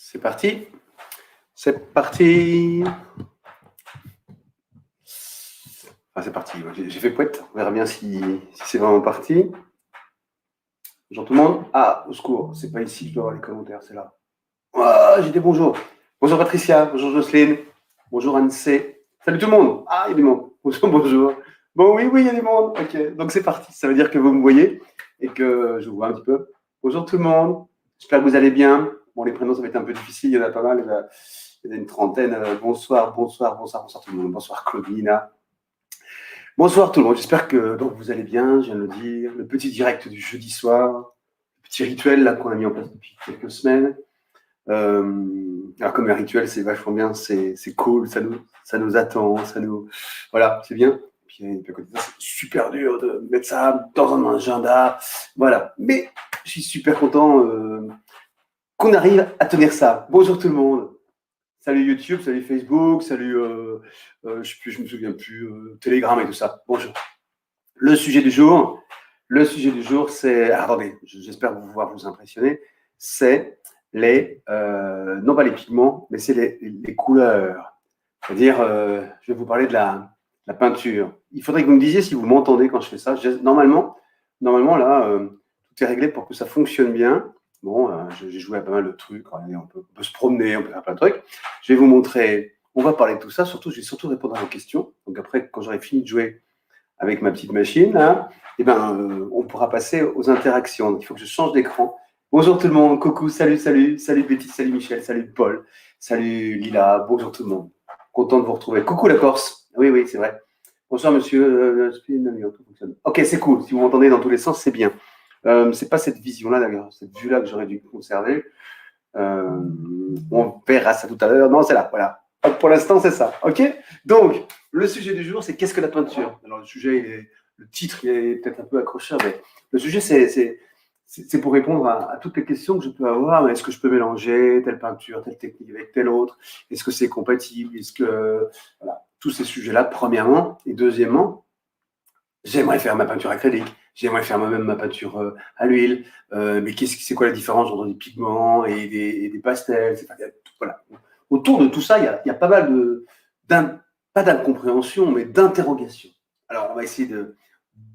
C'est parti. C'est parti. Enfin, c'est parti. J'ai fait poète. On verra bien si c'est vraiment parti. Bonjour tout le monde. Ah, au secours. C'est pas ici que je dois avoir les commentaires, c'est là. Ah, j'ai des bonjours. Bonjour Patricia. Bonjour Jocelyne. Bonjour Anne-C. Salut tout le monde. Ah, il y a du monde. Bonjour, bonjour. Bon, oui, il y a du monde. Ok, donc c'est parti. Ça veut dire que vous me voyez et que je vous vois un petit peu. Bonjour tout le monde. J'espère que vous allez bien. Bon, les prénoms, ça va être un peu difficile. Il y en a pas mal. Il y en a une trentaine. Bonsoir tout le monde. Bonsoir Claudina. Bonsoir tout le monde. J'espère que donc, vous allez bien. Je viens de le dire. Le petit direct du jeudi soir. Le petit rituel là qu'on a mis en place depuis quelques semaines. Alors comme un rituel, c'est vachement bien, c'est cool, ça nous attend, voilà, c'est bien. Puis à côté de ça, c'est super dur de mettre ça dans un agenda, voilà. Mais je suis super content qu'on arrive à tenir ça. Bonjour tout le monde. Salut YouTube, salut Facebook, salut, je me souviens plus, Telegram et tout ça. Bonjour. Le sujet du jour, c'est, attendez, j'espère pouvoir vous impressionner, c'est non pas les pigments, mais c'est les couleurs. C'est-à-dire, je vais vous parler de la peinture. Il faudrait que vous me disiez si vous m'entendez quand je fais ça. Normalement là, tout est réglé pour que ça fonctionne bien. Bon, j'ai joué à pas mal de trucs. On peut se promener, on peut faire plein de trucs. Je vais vous montrer, on va parler de tout ça. Surtout, je vais surtout répondre à vos questions. Donc après, quand j'aurai fini de jouer avec ma petite machine, là, on pourra passer aux interactions. Donc, il faut que je change d'écran. Bonjour tout le monde, coucou, salut Betty, salut Michel, salut Paul, salut Lila, bonjour tout le monde. Content de vous retrouver. Coucou la Corse. Oui, c'est vrai. Bonsoir monsieur. Ok, c'est cool. Si vous m'entendez dans tous les sens, c'est bien. C'est pas cette vision-là, d'ailleurs, cette vue-là que j'aurais dû conserver. On verra ça tout à l'heure. Non, c'est là, voilà. Pour l'instant, c'est ça. Ok. Donc, le sujet du jour, c'est qu'est-ce que la peinture? Alors, le titre, il est peut-être un peu accrocheur, mais le sujet, c'est pour répondre à toutes les questions que je peux avoir. Est-ce que je peux mélanger telle peinture, telle technique avec telle autre? Est-ce que c'est compatible? Voilà, tous ces sujets-là, premièrement. Et deuxièmement, j'aimerais faire ma peinture acrylique. J'aimerais faire moi-même ma peinture à l'huile. Mais c'est quoi la différence entre des pigments et des pastels? Voilà. Autour de tout ça, il y a pas mal pas d'incompréhension, mais d'interrogation. Alors, on va essayer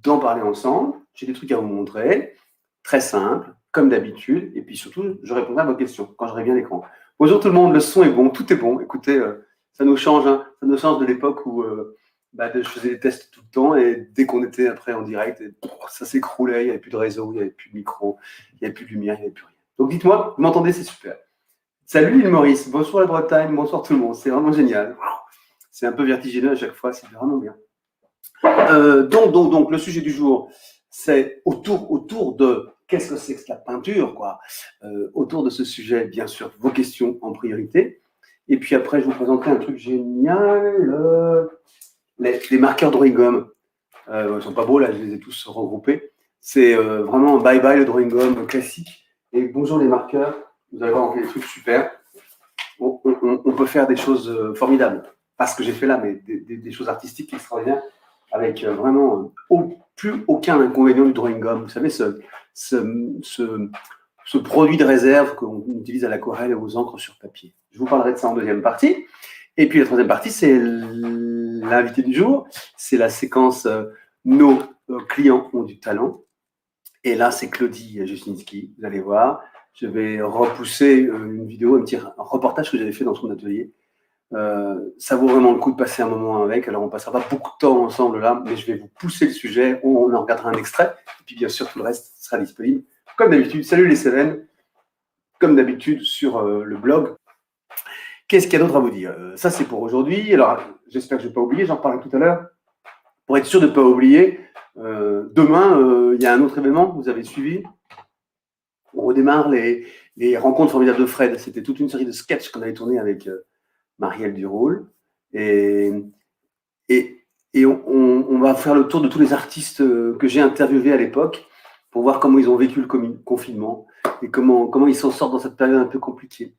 d'en parler ensemble. J'ai des trucs à vous montrer, très simples, comme d'habitude. Et puis surtout, je répondrai à vos questions quand j'aurai bien l'écran. Bonjour tout le monde, le son est bon, tout est bon. Écoutez, ça nous change, hein, ça nous change de l'époque où je faisais des tests tout le temps et dès qu'on était après en direct, ça s'écroulait, il n'y avait plus de réseau, il n'y avait plus de micro, il n'y avait plus de lumière, il n'y avait plus rien. Donc dites-moi, vous m'entendez, c'est super. Salut l'île Maurice, bonsoir la Bretagne, bonsoir tout le monde, c'est vraiment génial. C'est un peu vertigineux à chaque fois, c'est vraiment bien. Donc, le sujet du jour, c'est autour de qu'est-ce que c'est que la peinture, quoi. Autour de ce sujet, bien sûr, vos questions en priorité. Et puis après, je vous présenterai un truc génial, les marqueurs drawing gum. Ils ne sont pas beaux, là, je les ai tous regroupés. C'est vraiment bye bye le drawing gum classique. Et bonjour les marqueurs. Vous allez voir, on fait des trucs super. On peut faire des choses formidables. Pas ce que j'ai fait là, mais des choses artistiques extraordinaires avec vraiment plus aucun inconvénient du drawing gum. Vous savez, ce produit de réserve qu'on utilise à l'aquarelle et aux encres sur papier. Je vous parlerai de ça en deuxième partie. Et puis la troisième partie, c'est l'invité du jour. C'est la séquence Nos clients ont du talent. Et là, c'est Claudie Justinski. Vous allez voir. Je vais repousser une vidéo, un petit reportage que j'avais fait dans son atelier. Ça vaut vraiment le coup de passer un moment avec. Alors, on ne passera pas beaucoup de temps ensemble là, mais je vais vous pousser le sujet. On en regardera un extrait. Et puis, bien sûr, tout le reste sera disponible. Comme d'habitude, salut les Cévennes. Comme d'habitude, sur le blog. Qu'est-ce qu'il y a d'autre à vous dire? Ça, c'est pour aujourd'hui. Alors, j'espère que je ne vais pas oublier. J'en reparlerai tout à l'heure. Pour être sûr de ne pas oublier, demain, il y a un autre événement que vous avez suivi. On redémarre les rencontres formidables de Fred. C'était toute une série de sketchs qu'on avait tourné avec Marielle Duroul. Et on va faire le tour de tous les artistes que j'ai interviewés à l'époque pour voir comment ils ont vécu le confinement et comment ils s'en sortent dans cette période un peu compliquée.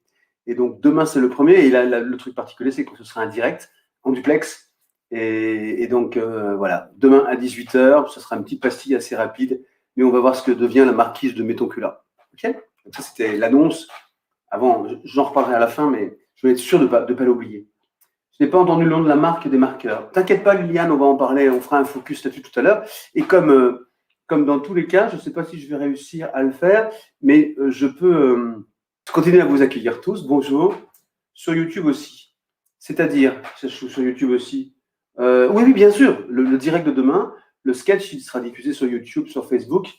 Et donc, demain, c'est le premier. Et là, le truc particulier, c'est que ce sera un direct, en duplex. Et donc, voilà, demain à 18h, ce sera une petite pastille assez rapide, mais on va voir ce que devient la marquise de Métoncula. Ok? Donc ça, c'était l'annonce avant, j'en reparlerai à la fin, mais je voulais être sûr de pas l'oublier. Je n'ai pas entendu le nom de la marque des marqueurs. T'inquiète pas, Liliane, on va en parler, on fera un focus là-dessus tout à l'heure. Et comme dans tous les cas, je ne sais pas si je vais réussir à le faire, mais je peux continuer à vous accueillir tous. Bonjour. Sur YouTube aussi. C'est-à-dire, sur YouTube aussi. Oui, bien sûr. Le direct de demain, le sketch, il sera diffusé sur YouTube, sur Facebook.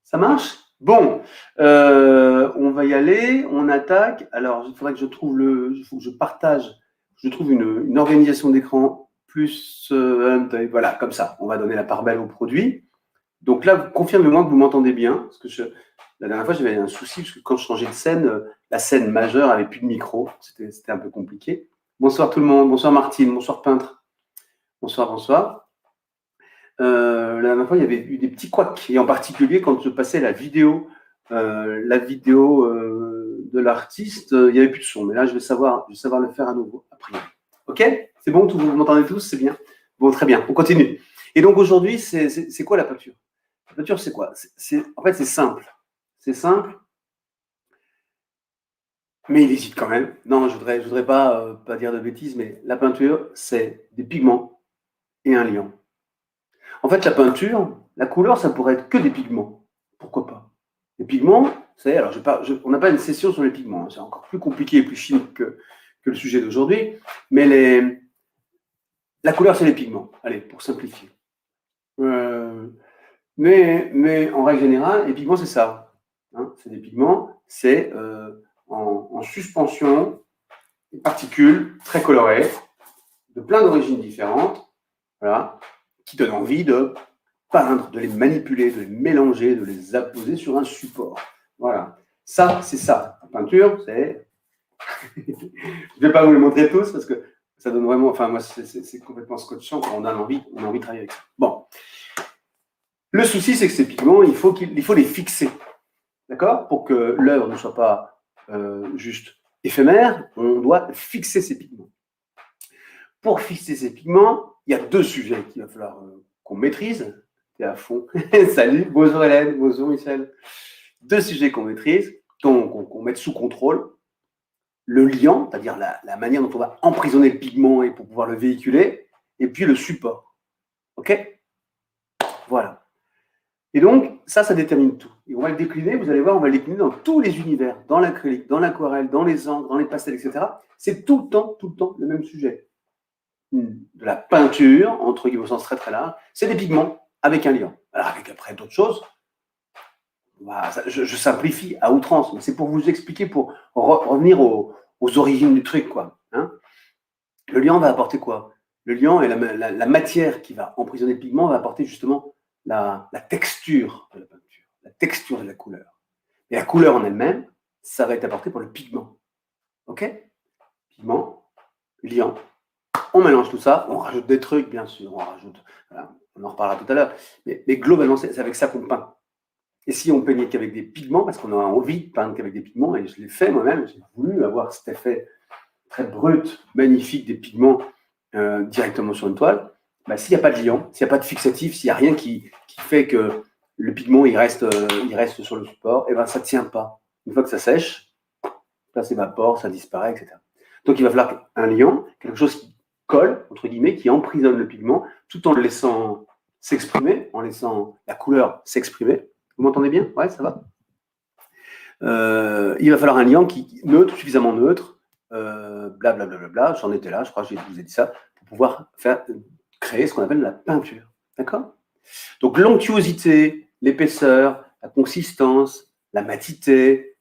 Ça marche? Bon, on va y aller, on attaque. Alors, il faudrait que je trouve il faut que je partage, je trouve une organisation d'écran plus, voilà, comme ça. On va donner la part belle au produit. Donc là, confirmez-moi que vous m'entendez bien, parce que la dernière fois, j'avais un souci, parce que quand je changeais de scène, la scène majeure avait plus de micro. C'était un peu compliqué. Bonsoir tout le monde, bonsoir Martine, bonsoir Peintre. Bonsoir, bonsoir. La dernière fois, il y avait eu des petits couacs, et en particulier quand je passais la vidéo de l'artiste, il n'y avait plus de son. Mais là, je vais savoir le faire à nouveau après. Ok? C'est bon? Vous m'entendez tous? C'est bien? Bon, très bien. On continue. Et donc aujourd'hui, c'est quoi la peinture? La peinture, c'est quoi? En fait, c'est simple. C'est simple, mais il hésite quand même. Non, je voudrais pas dire de bêtises, mais la peinture, c'est des pigments et un liant. En fait, la peinture, la couleur, ça pourrait être que des pigments. Pourquoi pas? Les pigments, alors on n'a pas une session sur les pigments, c'est encore plus compliqué et plus chimique que le sujet d'aujourd'hui, mais la couleur, c'est les pigments. Allez, pour simplifier. Mais en règle générale, les pigments, c'est ça. Hein, c'est des pigments, c'est en suspension, des particules très colorées, de plein d'origines différentes, voilà, qui donnent envie de peindre, de les manipuler, de les mélanger, de les apposer sur un support. Voilà. Ça, c'est ça. La peinture, c'est... Je ne vais pas vous les montrer tous parce que ça donne vraiment... Enfin, moi, c'est complètement scotchant quand on a envie de travailler avec ça. Bon. Le souci, c'est que ces pigments, il faut les fixer. D'accord? Pour que l'œuvre ne soit pas juste éphémère, on doit fixer ces pigments. Pour fixer ces pigments, il y a deux sujets qu'il va falloir qu'on maîtrise. T'es à fond. Salut, bonjour Hélène, bonjour Michel. Deux sujets qu'on maîtrise, qu'on mette sous contrôle. Le liant, c'est-à-dire la manière dont on va emprisonner le pigment et pour pouvoir le véhiculer, et puis le support. OK? Voilà. Et donc, ça détermine tout. Et on va le décliner, vous allez voir, on va le décliner dans tous les univers, dans l'acrylique, dans l'aquarelle, dans les encres, dans les pastels, etc. C'est tout le temps le même sujet. De la peinture, entre guillemets au sens très très large, c'est des pigments avec un liant. Alors avec après d'autres choses, je simplifie à outrance, mais c'est pour vous expliquer, pour revenir aux origines du truc, quoi. Hein, le liant va apporter quoi? Le liant et la matière qui va emprisonner le pigment va apporter justement la texture de la peinture, la texture de la couleur. Et la couleur en elle-même, ça va être apporté par le pigment. OK? Pigment, liant. On mélange tout ça, on rajoute des trucs, bien sûr, voilà, on en reparlera tout à l'heure, mais globalement, c'est avec ça qu'on peint. Et si on peignait qu'avec des pigments, parce qu'on a envie de peindre qu'avec des pigments, et je l'ai fait moi-même, j'ai voulu avoir cet effet très brut, magnifique des pigments directement sur une toile, s'il n'y a pas de liant, s'il n'y a pas de fixatif, s'il n'y a rien qui fait que le pigment il reste sur le support, et ça ne tient pas. Une fois que ça sèche, ça s'évapore, ça disparaît, etc. Donc il va falloir un liant, quelque chose qui colle, entre guillemets, qui emprisonne le pigment, tout en le laissant s'exprimer, en laissant la couleur s'exprimer. Vous m'entendez bien? Ouais, ça va. Il va falloir un liant neutre, suffisamment neutre, blablabla, j'en étais là, je crois que je vous ai dit ça, pour pouvoir créer ce qu'on appelle la peinture. D'accord? Donc l'onctuosité, l'épaisseur, la consistance, la matité,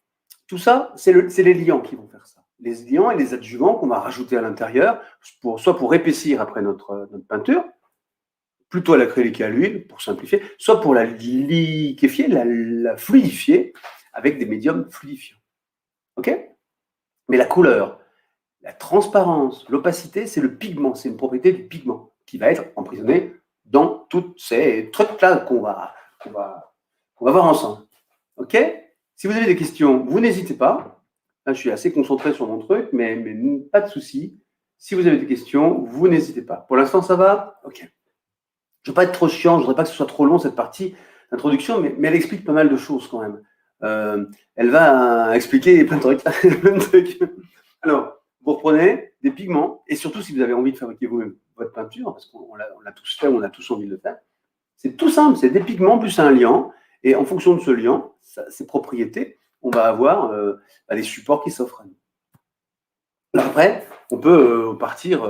tout ça, c'est les liants qui vont faire ça. Les liants et les adjuvants qu'on va rajouter à l'intérieur, soit pour épaissir après notre peinture, plutôt à l'acrylique et à l'huile, pour simplifier, soit pour la liquéfier, la fluidifier avec des médiums fluidifiants. OK? Mais la couleur, la transparence, l'opacité, c'est le pigment, c'est une propriété du pigment qui va être emprisonné dans tous ces trucs-là qu'on va voir ensemble. OK? Si vous avez des questions, vous n'hésitez pas. Là, je suis assez concentré sur mon truc, mais pas de souci. Si vous avez des questions, vous n'hésitez pas. Pour l'instant, ça va? OK. Je ne veux pas être trop chiant, je ne voudrais pas que ce soit trop long cette partie d'introduction, mais elle explique pas mal de choses quand même. Elle va expliquer plein de trucs. plein de trucs. Alors, vous reprenez des pigments, et surtout si vous avez envie de fabriquer vous-même votre peinture, parce qu'on l'a tous fait, on a tous envie de le faire, c'est tout simple, c'est des pigments plus un liant, et en fonction de ce liant, ses propriétés, on va avoir les supports qui s'offrent à nous. Alors après, on peut partir,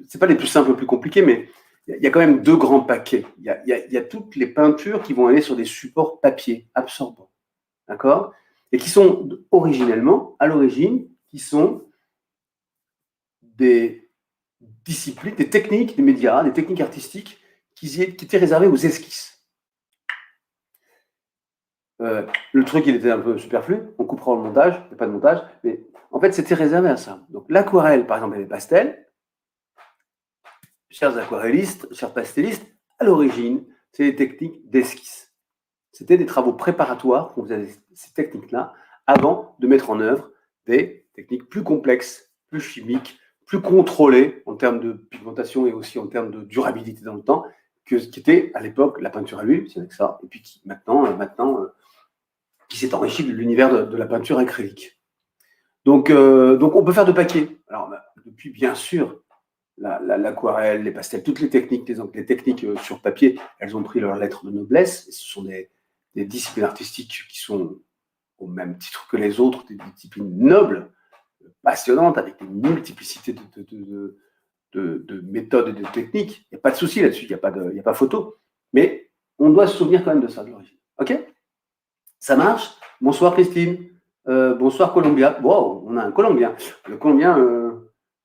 c'est pas les plus simples, les plus compliqués, mais il y a quand même deux grands paquets. Il y a toutes les peintures qui vont aller sur des supports papier absorbants, d'accord? Et qui sont originellement, à l'origine, qui sont des disciplines, des techniques, des médias, des techniques artistiques qui étaient réservées aux esquisses. Le truc, il était un peu superflu, on coupera le montage, il n'y a pas de montage, mais en fait, c'était réservé à ça. Donc l'aquarelle, par exemple, et les pastels, chers aquarellistes, chers pastellistes, à l'origine, c'est des techniques d'esquisse. C'était des travaux préparatoires qu'on faisait ces techniques-là avant de mettre en œuvre des techniques plus complexes, plus chimiques, plus contrôlées en termes de pigmentation et aussi en termes de durabilité dans le temps, qui était à l'époque la peinture à l'huile, c'est avec ça, et puis qui maintenant qui s'est enrichi de l'univers de la peinture acrylique. Donc on peut faire de paquets. Alors, depuis, bien sûr, l'aquarelle, les pastels, toutes les techniques, les techniques sur papier, elles ont pris leur lettre de noblesse. Et ce sont des disciplines artistiques qui sont, au même titre que les autres, des disciplines nobles, passionnantes, avec une multiplicité de méthodes et de techniques. Il n'y a pas de souci là-dessus, il n'y a pas photo. Mais on doit se souvenir quand même de ça, de l'origine. OK? Ça marche? Bonsoir Christine. Bonsoir Colombia. Wow, on a un Colombien. Le Colombien,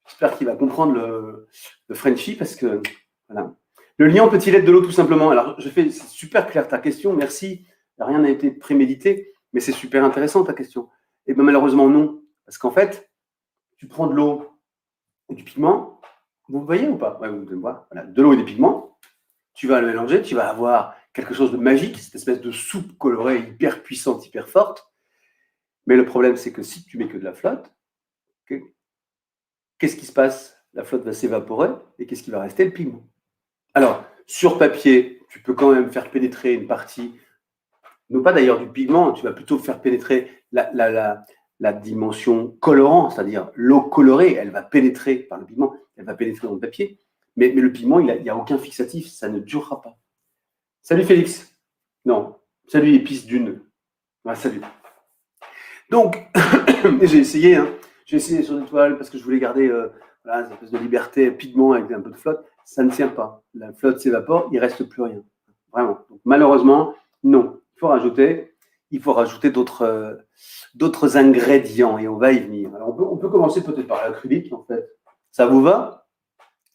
j'espère qu'il va comprendre le Frenchie parce que voilà. Le liant peut-il être de l'eau tout simplement? Alors, c'est super clair ta question, merci. Rien n'a été prémédité, mais c'est super intéressant ta question. Et bien malheureusement non, parce qu'en fait, tu prends de l'eau et du pigment, vous voyez ou pas? Ouais, vous devez voir. Voilà, de l'eau et des pigments, tu vas le mélanger, tu vas avoir quelque chose de magique, cette espèce de soupe colorée hyper puissante, hyper forte. Mais le problème, c'est que si tu mets que de la flotte, qu'est-ce qui se passe? La flotte va s'évaporer et qu'est-ce qui va rester? Le pigment. Alors, sur papier, tu peux quand même faire pénétrer une partie, non pas d'ailleurs du pigment, tu vas plutôt faire pénétrer la dimension colorant, c'est-à-dire l'eau colorée, elle va pénétrer par le pigment, elle va pénétrer dans le papier. Mais le pigment, il n'y a aucun fixatif, ça ne durera pas. Salut Félix. Non. Salut épice d'une. Ouais, salut. Donc, j'ai essayé sur des toiles parce que je voulais garder une espèce de liberté, pigment avec un peu de flotte. Ça ne tient pas. La flotte s'évapore, il ne reste plus rien. Vraiment. Donc, malheureusement, non. Il faut rajouter d'autres ingrédients et on va y venir. Alors, on peut commencer peut-être par l'acrylique, en fait. Ça vous va?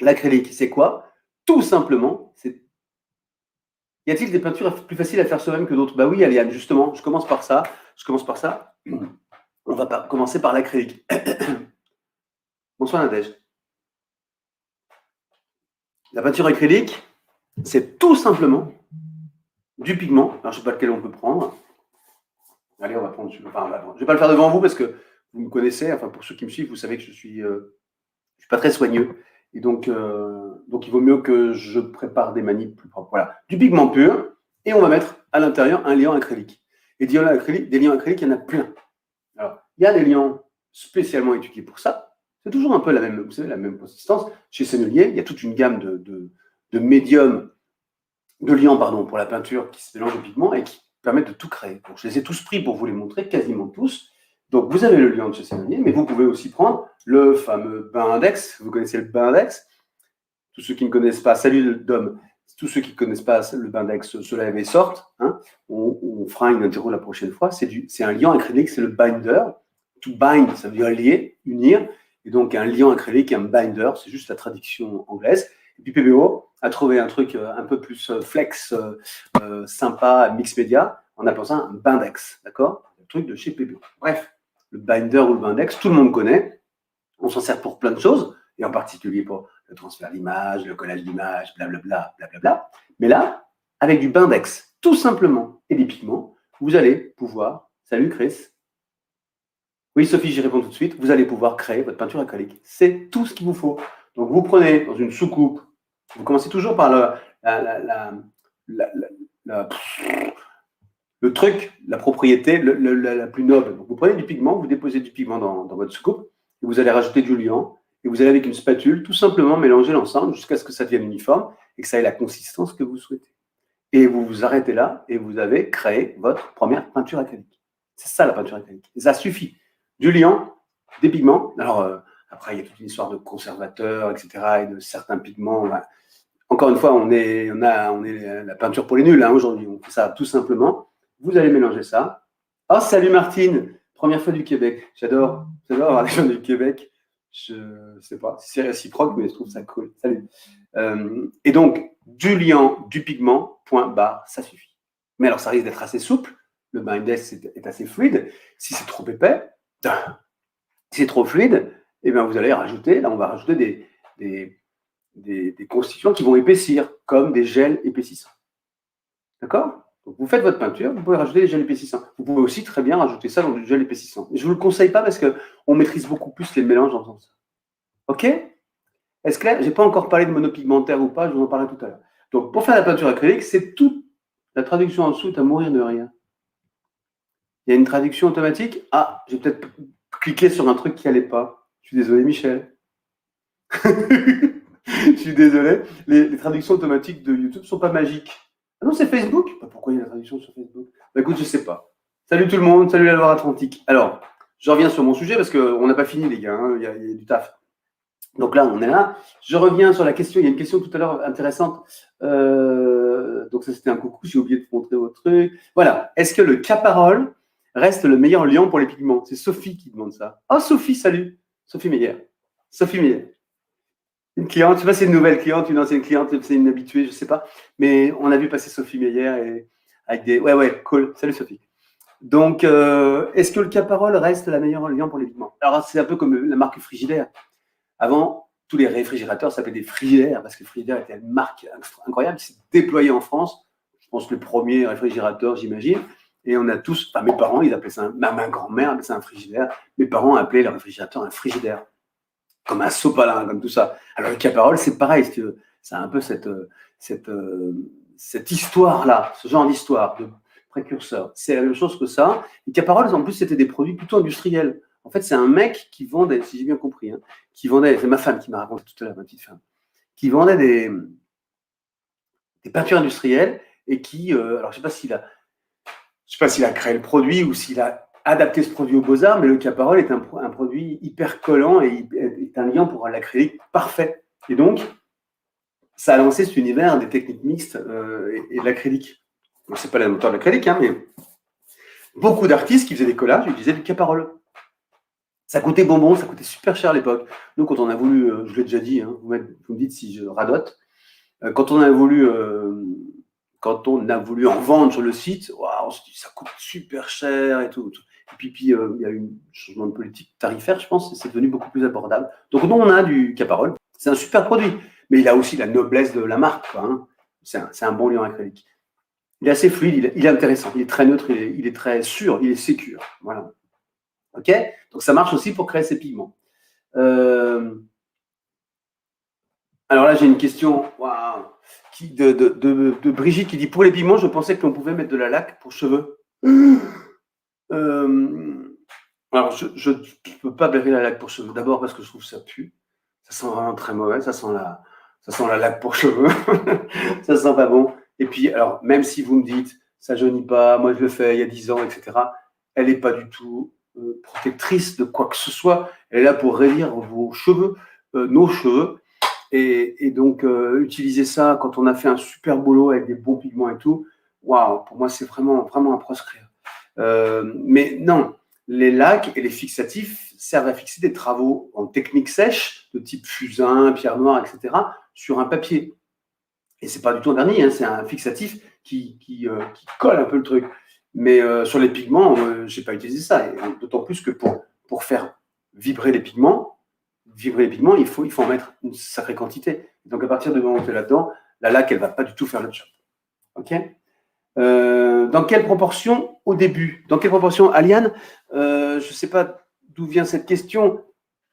L'acrylique, c'est quoi? Tout simplement, c'est. Y a-t-il des peintures plus faciles à faire soi-même que d'autres? Bah oui, Aliane, justement, je commence par ça. On va commencer par l'acrylique. Bonsoir Nadège. La peinture acrylique, c'est tout simplement du pigment. Alors, je ne sais pas lequel on peut prendre. Allez, on va prendre. Enfin, je ne vais pas le faire devant vous parce que vous me connaissez. Enfin, pour ceux qui me suivent, vous savez que je suis pas très soigneux. Et donc, il vaut mieux que je prépare des manips plus propres. Voilà, du pigment pur. Et on va mettre à l'intérieur un liant acrylique. Et des liants acryliques, il y en a plein. Alors, il y a des liants spécialement étudiés pour ça. C'est toujours un peu la même, vous savez, la même consistance. Chez Sennelier, il y a toute une gamme de médiums, de liants, pardon, pour la peinture qui se mélangent au pigment et qui permettent de tout créer. Donc, je les ai tous pris pour vous les montrer, quasiment tous. Donc, vous avez le liant de chez Sennelier, mais vous pouvez aussi prendre le fameux bain index. Vous connaissez le bain index? Tous ceux qui ne connaissent pas, salut Dom. Tous ceux qui ne connaissent pas le bain index se lèvent et sortent. Hein. On fera une interro la prochaine fois. C'est un liant acrylique, c'est le binder. To bind, ça veut dire lier, unir. Et donc, un liant acrylique et un binder, c'est juste la traduction anglaise. Et puis PBO a trouvé un truc un peu plus flex, sympa, mix média, en appelant ça un bindex, d'accord? Le truc de chez PBO. Bref, le binder ou le bindex, tout le monde connaît. On s'en sert pour plein de choses, et en particulier pour le transfert d'image, le collage d'images, blablabla, blablabla. Mais là, avec du bindex, tout simplement, et des pigments, vous allez pouvoir, salut Chris. Oui, Sophie, j'y réponds tout de suite. Vous allez pouvoir créer votre peinture acrylique. C'est tout ce qu'il vous faut. Donc, vous prenez dans une soucoupe, vous commencez toujours par le truc, la propriété la plus noble. Donc, vous prenez du pigment, vous déposez du pigment dans votre scoop, et vous allez rajouter du liant, et vous allez avec une spatule tout simplement mélanger l'ensemble jusqu'à ce que ça devienne uniforme et que ça ait la consistance que vous souhaitez. Et vous vous arrêtez là et vous avez créé votre première peinture acrylique. C'est ça la peinture acrylique. Et ça suffit. Du liant, des pigments. Alors, après, il y a toute une histoire de conservateurs, etc. et de certains pigments. Ouais. Encore une fois, on est la peinture pour les nuls hein, aujourd'hui. On fait ça tout simplement. Vous allez mélanger ça. Oh, salut Martine, première fois du Québec. J'adore avoir des gens du Québec. Je ne sais pas si c'est réciproque, mais je trouve ça cool. Salut. Et donc, du liant, du pigment, point barre, ça suffit. Mais alors, ça risque d'être assez souple. Le bind est assez fluide. Si c'est trop épais, si c'est trop fluide, eh bien, vous allez rajouter, là, on va rajouter des constituants qui vont épaissir, comme des gels épaississants. D'accord? Donc, vous faites votre peinture, vous pouvez rajouter des gels épaississants. Vous pouvez aussi très bien rajouter ça dans du gel épaississant. Je ne vous le conseille pas parce qu'on maîtrise beaucoup plus les mélanges en faisant ça. OK? Est-ce que là, je n'ai pas encore parlé de monopigmentaire ou pas, je vous en parlerai tout à l'heure. Donc, pour faire la peinture acrylique, c'est toute la traduction en dessous est à mourir de rien. Il y a une traduction automatique. Ah, j'ai peut-être cliqué sur un truc qui n'allait pas. Je suis désolé, Michel. Je suis désolé. Les traductions automatiques de YouTube ne sont pas magiques. Ah non, c'est Facebook. Pourquoi il y a la traduction sur Facebook? Écoute, je ne sais pas. Salut tout le monde, salut la Loire-Atlantique. Alors, je reviens sur mon sujet parce qu'on n'a pas fini, les gars. Hein. Il y a du taf. Donc là, on est là. Je reviens sur la question. Il y a une question tout à l'heure intéressante. Donc ça, c'était un coucou. J'ai oublié de vous montrer votre truc. Voilà. Est-ce que le Caparol reste le meilleur liant pour les pigments? C'est Sophie qui demande ça. Oh, Sophie, salut. Sophie Meyer. Sophie Meyer. Une cliente, je ne sais pas si c'est une nouvelle cliente, une ancienne cliente, c'est une habituée, je ne sais pas. Mais on a vu passer Sophie Meyer et avec des... Ouais, cool. Salut Sophie. Donc, est-ce que le Caparol reste la meilleure liant pour les pigments? Alors, c'est un peu comme la marque Frigidaire. Avant, tous les réfrigérateurs s'appelaient des Frigidaire parce que Frigidaire était une marque incroyable qui s'est déployée en France. Je pense le premier réfrigérateur, j'imagine. Et on a tous, enfin mes parents, ils appelaient ça, ma grand-mère appelait ça un Frigidaire. Mes parents appelaient le réfrigérateur un Frigidaire. Comme un sopalin, comme tout ça. Alors le Caparol, c'est pareil, si tu veux. C'est un peu cette histoire-là, ce genre d'histoire de précurseur. C'est la même chose que ça. Les Caparol, en plus, c'était des produits plutôt industriels. En fait, c'est un mec qui vendait, si j'ai bien compris, hein, qui vendait, c'est ma femme qui m'a raconté tout à l'heure, ma petite femme, qui vendait des peintures industrielles et qui, alors je ne sais pas s'il a créé le produit ou s'il a adapter ce produit aux Beaux-Arts, mais le Caparol est un produit hyper collant et est un liant pour l'acrylique parfait. Et donc, ça a lancé cet univers des techniques mixtes et de l'acrylique. Ce n'est pas la moteur de l'acrylique, hein, mais beaucoup d'artistes qui faisaient des collages utilisaient du Caparol. Ça coûtait bonbon, ça coûtait super cher à l'époque. Nous, quand on a voulu, je l'ai déjà dit, hein, vous me dites si je radote, quand on a voulu en vendre sur le site, on s'est dit ça coûte super cher et tout. Et puis il y a eu un changement de politique tarifaire, je pense, et c'est devenu beaucoup plus abordable. Donc nous, on a du Caparol. C'est un super produit, mais il a aussi la noblesse de la marque. Quoi, hein. C'est un bon liant acrylique. Il est assez fluide, il est intéressant, il est très neutre, il est très sûr, il est sécure. Voilà. OK? Donc ça marche aussi pour créer ces pigments. Alors là, j'ai une question de Brigitte qui dit « Pour les pigments, je pensais que l'on pouvait mettre de la laque pour cheveux. » Alors, je ne peux pas blairer la laque pour cheveux. D'abord parce que je trouve que ça pue. Ça sent vraiment très mauvais. Ça sent la laque pour cheveux. Ça sent pas bon. Et puis, alors, même si vous me dites « Ça jaunit pas, moi je le fais il y a 10 ans, etc. » Elle n'est pas du tout protectrice de quoi que ce soit. Elle est là pour rayer vos cheveux, nos cheveux. Et donc, utiliser ça quand on a fait un super boulot avec des bons pigments et tout, waouh, pour moi, c'est vraiment, vraiment à proscrire. Mais non, les lacs et les fixatifs servent à fixer des travaux en technique sèche, de type fusain, pierre noire, etc., sur un papier. Et c'est pas du tout un vernis, hein, c'est un fixatif qui colle un peu le truc. Mais sur les pigments, je n'ai pas utilisé ça. D'autant plus que pour faire vibrer les pigments, il faut en mettre une sacrée quantité. Donc, à partir du moment où tu es là-dedans, la laque, elle ne va pas du tout faire le job. OK? Dans quelle proportion au début? Dans quelle proportion, Aliane? Je ne sais pas d'où vient cette question.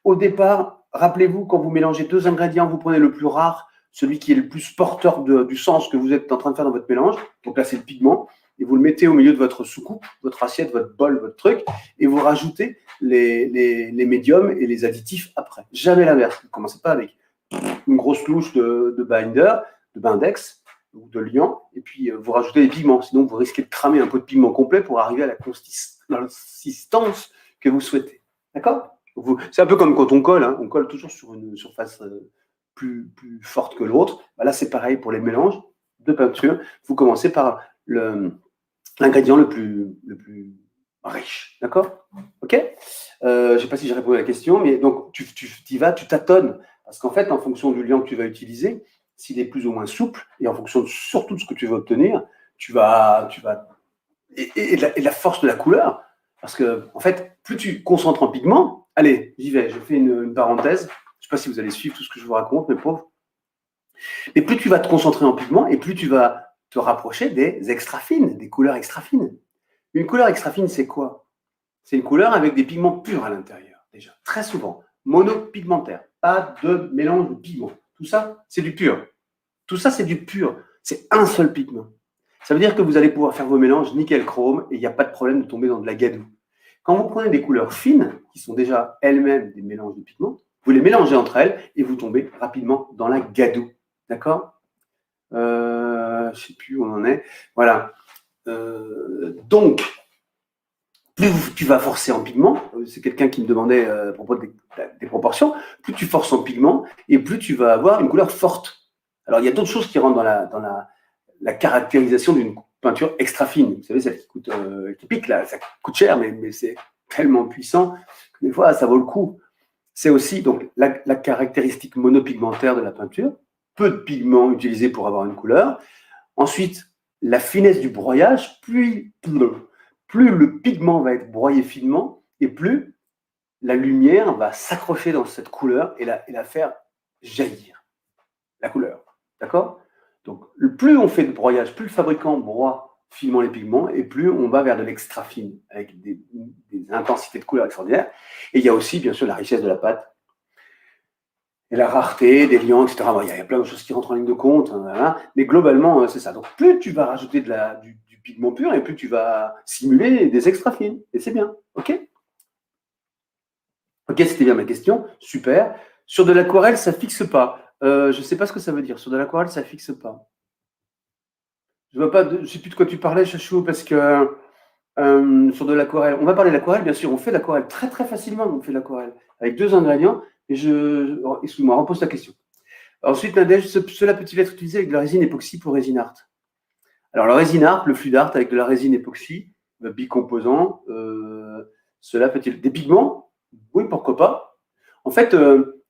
Au départ, rappelez-vous, quand vous mélangez 2 ingrédients, vous prenez le plus rare, celui qui est le plus porteur du sens que vous êtes en train de faire dans votre mélange. Donc là, c'est le pigment. et vous le mettez au milieu de votre soucoupe, votre assiette, votre bol, votre truc, et vous rajoutez les médiums et les additifs après. Jamais l'inverse. Ne commencez pas avec une grosse louche de binder, de bindex ou de liant, et puis vous rajoutez des pigments. Sinon, vous risquez de cramer un pot de pigment complet pour arriver à la consistance que vous souhaitez. D'accord? C'est un peu comme quand on colle, hein. On colle toujours sur une surface plus forte que l'autre. Là, c'est pareil pour les mélanges de peinture. Vous commencez par l'ingrédient le plus riche. D'accord? Ok? Je ne sais pas si j'ai répondu à la question, mais donc tu y vas, tu tâtonnes. Parce qu'en fait, en fonction du liant que tu vas utiliser, s'il est plus ou moins souple, et en fonction surtout de ce que tu veux obtenir, et de la force de la couleur, parce que, en fait, plus tu concentres en pigment, allez, j'y vais, je fais une parenthèse, je ne sais pas si vous allez suivre tout ce que je vous raconte, mes pauvres, mais plus tu vas te concentrer en pigment, et plus tu vas te rapprocher des extra fines, des couleurs extra fines. Une couleur extra fine, c'est quoi? C'est une couleur avec des pigments purs à l'intérieur, déjà, très souvent, monopigmentaire, pas de mélange de pigments. Tout ça, c'est du pur. Tout ça, c'est du pur. C'est un seul pigment. Ça veut dire que vous allez pouvoir faire vos mélanges nickel chrome et il n'y a pas de problème de tomber dans de la gadoue. Quand vous prenez des couleurs fines, qui sont déjà elles-mêmes des mélanges de pigments, vous les mélangez entre elles et vous tombez rapidement dans la gadoue. D'accord? Je ne sais plus où on en est. Voilà. Donc, plus tu vas forcer en pigment, c'est quelqu'un qui me demandait à propos des proportions, plus tu forces en pigment et plus tu vas avoir une couleur forte. Alors, il y a d'autres choses qui rentrent dans la caractérisation d'une peinture extra fine. Vous savez, celle qui pique, là, ça coûte cher, mais c'est tellement puissant que des fois, ça vaut le coup. C'est aussi donc la caractéristique monopigmentaire de la peinture, peu de pigments utilisés pour avoir une couleur. Ensuite, la finesse du broyage, plus le pigment va être broyé finement, et plus la lumière va s'accrocher dans cette couleur et la faire jaillir, la couleur. D'accord? Donc, plus on fait de broyage, plus le fabricant broie finement les pigments, et plus on va vers de l'extra fine, avec des intensités de couleurs extraordinaires. Et il y a aussi, bien sûr, la richesse de la pâte, et la rareté des liants, etc. Bon, il y a plein de choses qui rentrent en ligne de compte, hein, mais globalement, c'est ça. Donc, plus tu vas rajouter du pigment pur, et plus tu vas simuler des extra fines. Et c'est bien. OK? OK, c'était bien ma question. Super. Sur de l'aquarelle, ça ne fixe pas. Je ne sais pas ce que ça veut dire. Sur de l'aquarelle, ça ne fixe pas. Je ne sais plus de quoi tu parlais, Chachou, parce que sur de l'aquarelle, on va parler de l'aquarelle, bien sûr. On fait de l'aquarelle très, très facilement. On fait de l'aquarelle avec 2 ingrédients. Et excuse-moi, repose ta question. Ensuite, Nadège, cela peut-il être utilisé avec de la résine époxy pour résine art? Alors, la résine art, le flux d'art avec de la résine époxy, bicomposant, cela peut-il. Des pigments? Oui, pourquoi pas. En fait,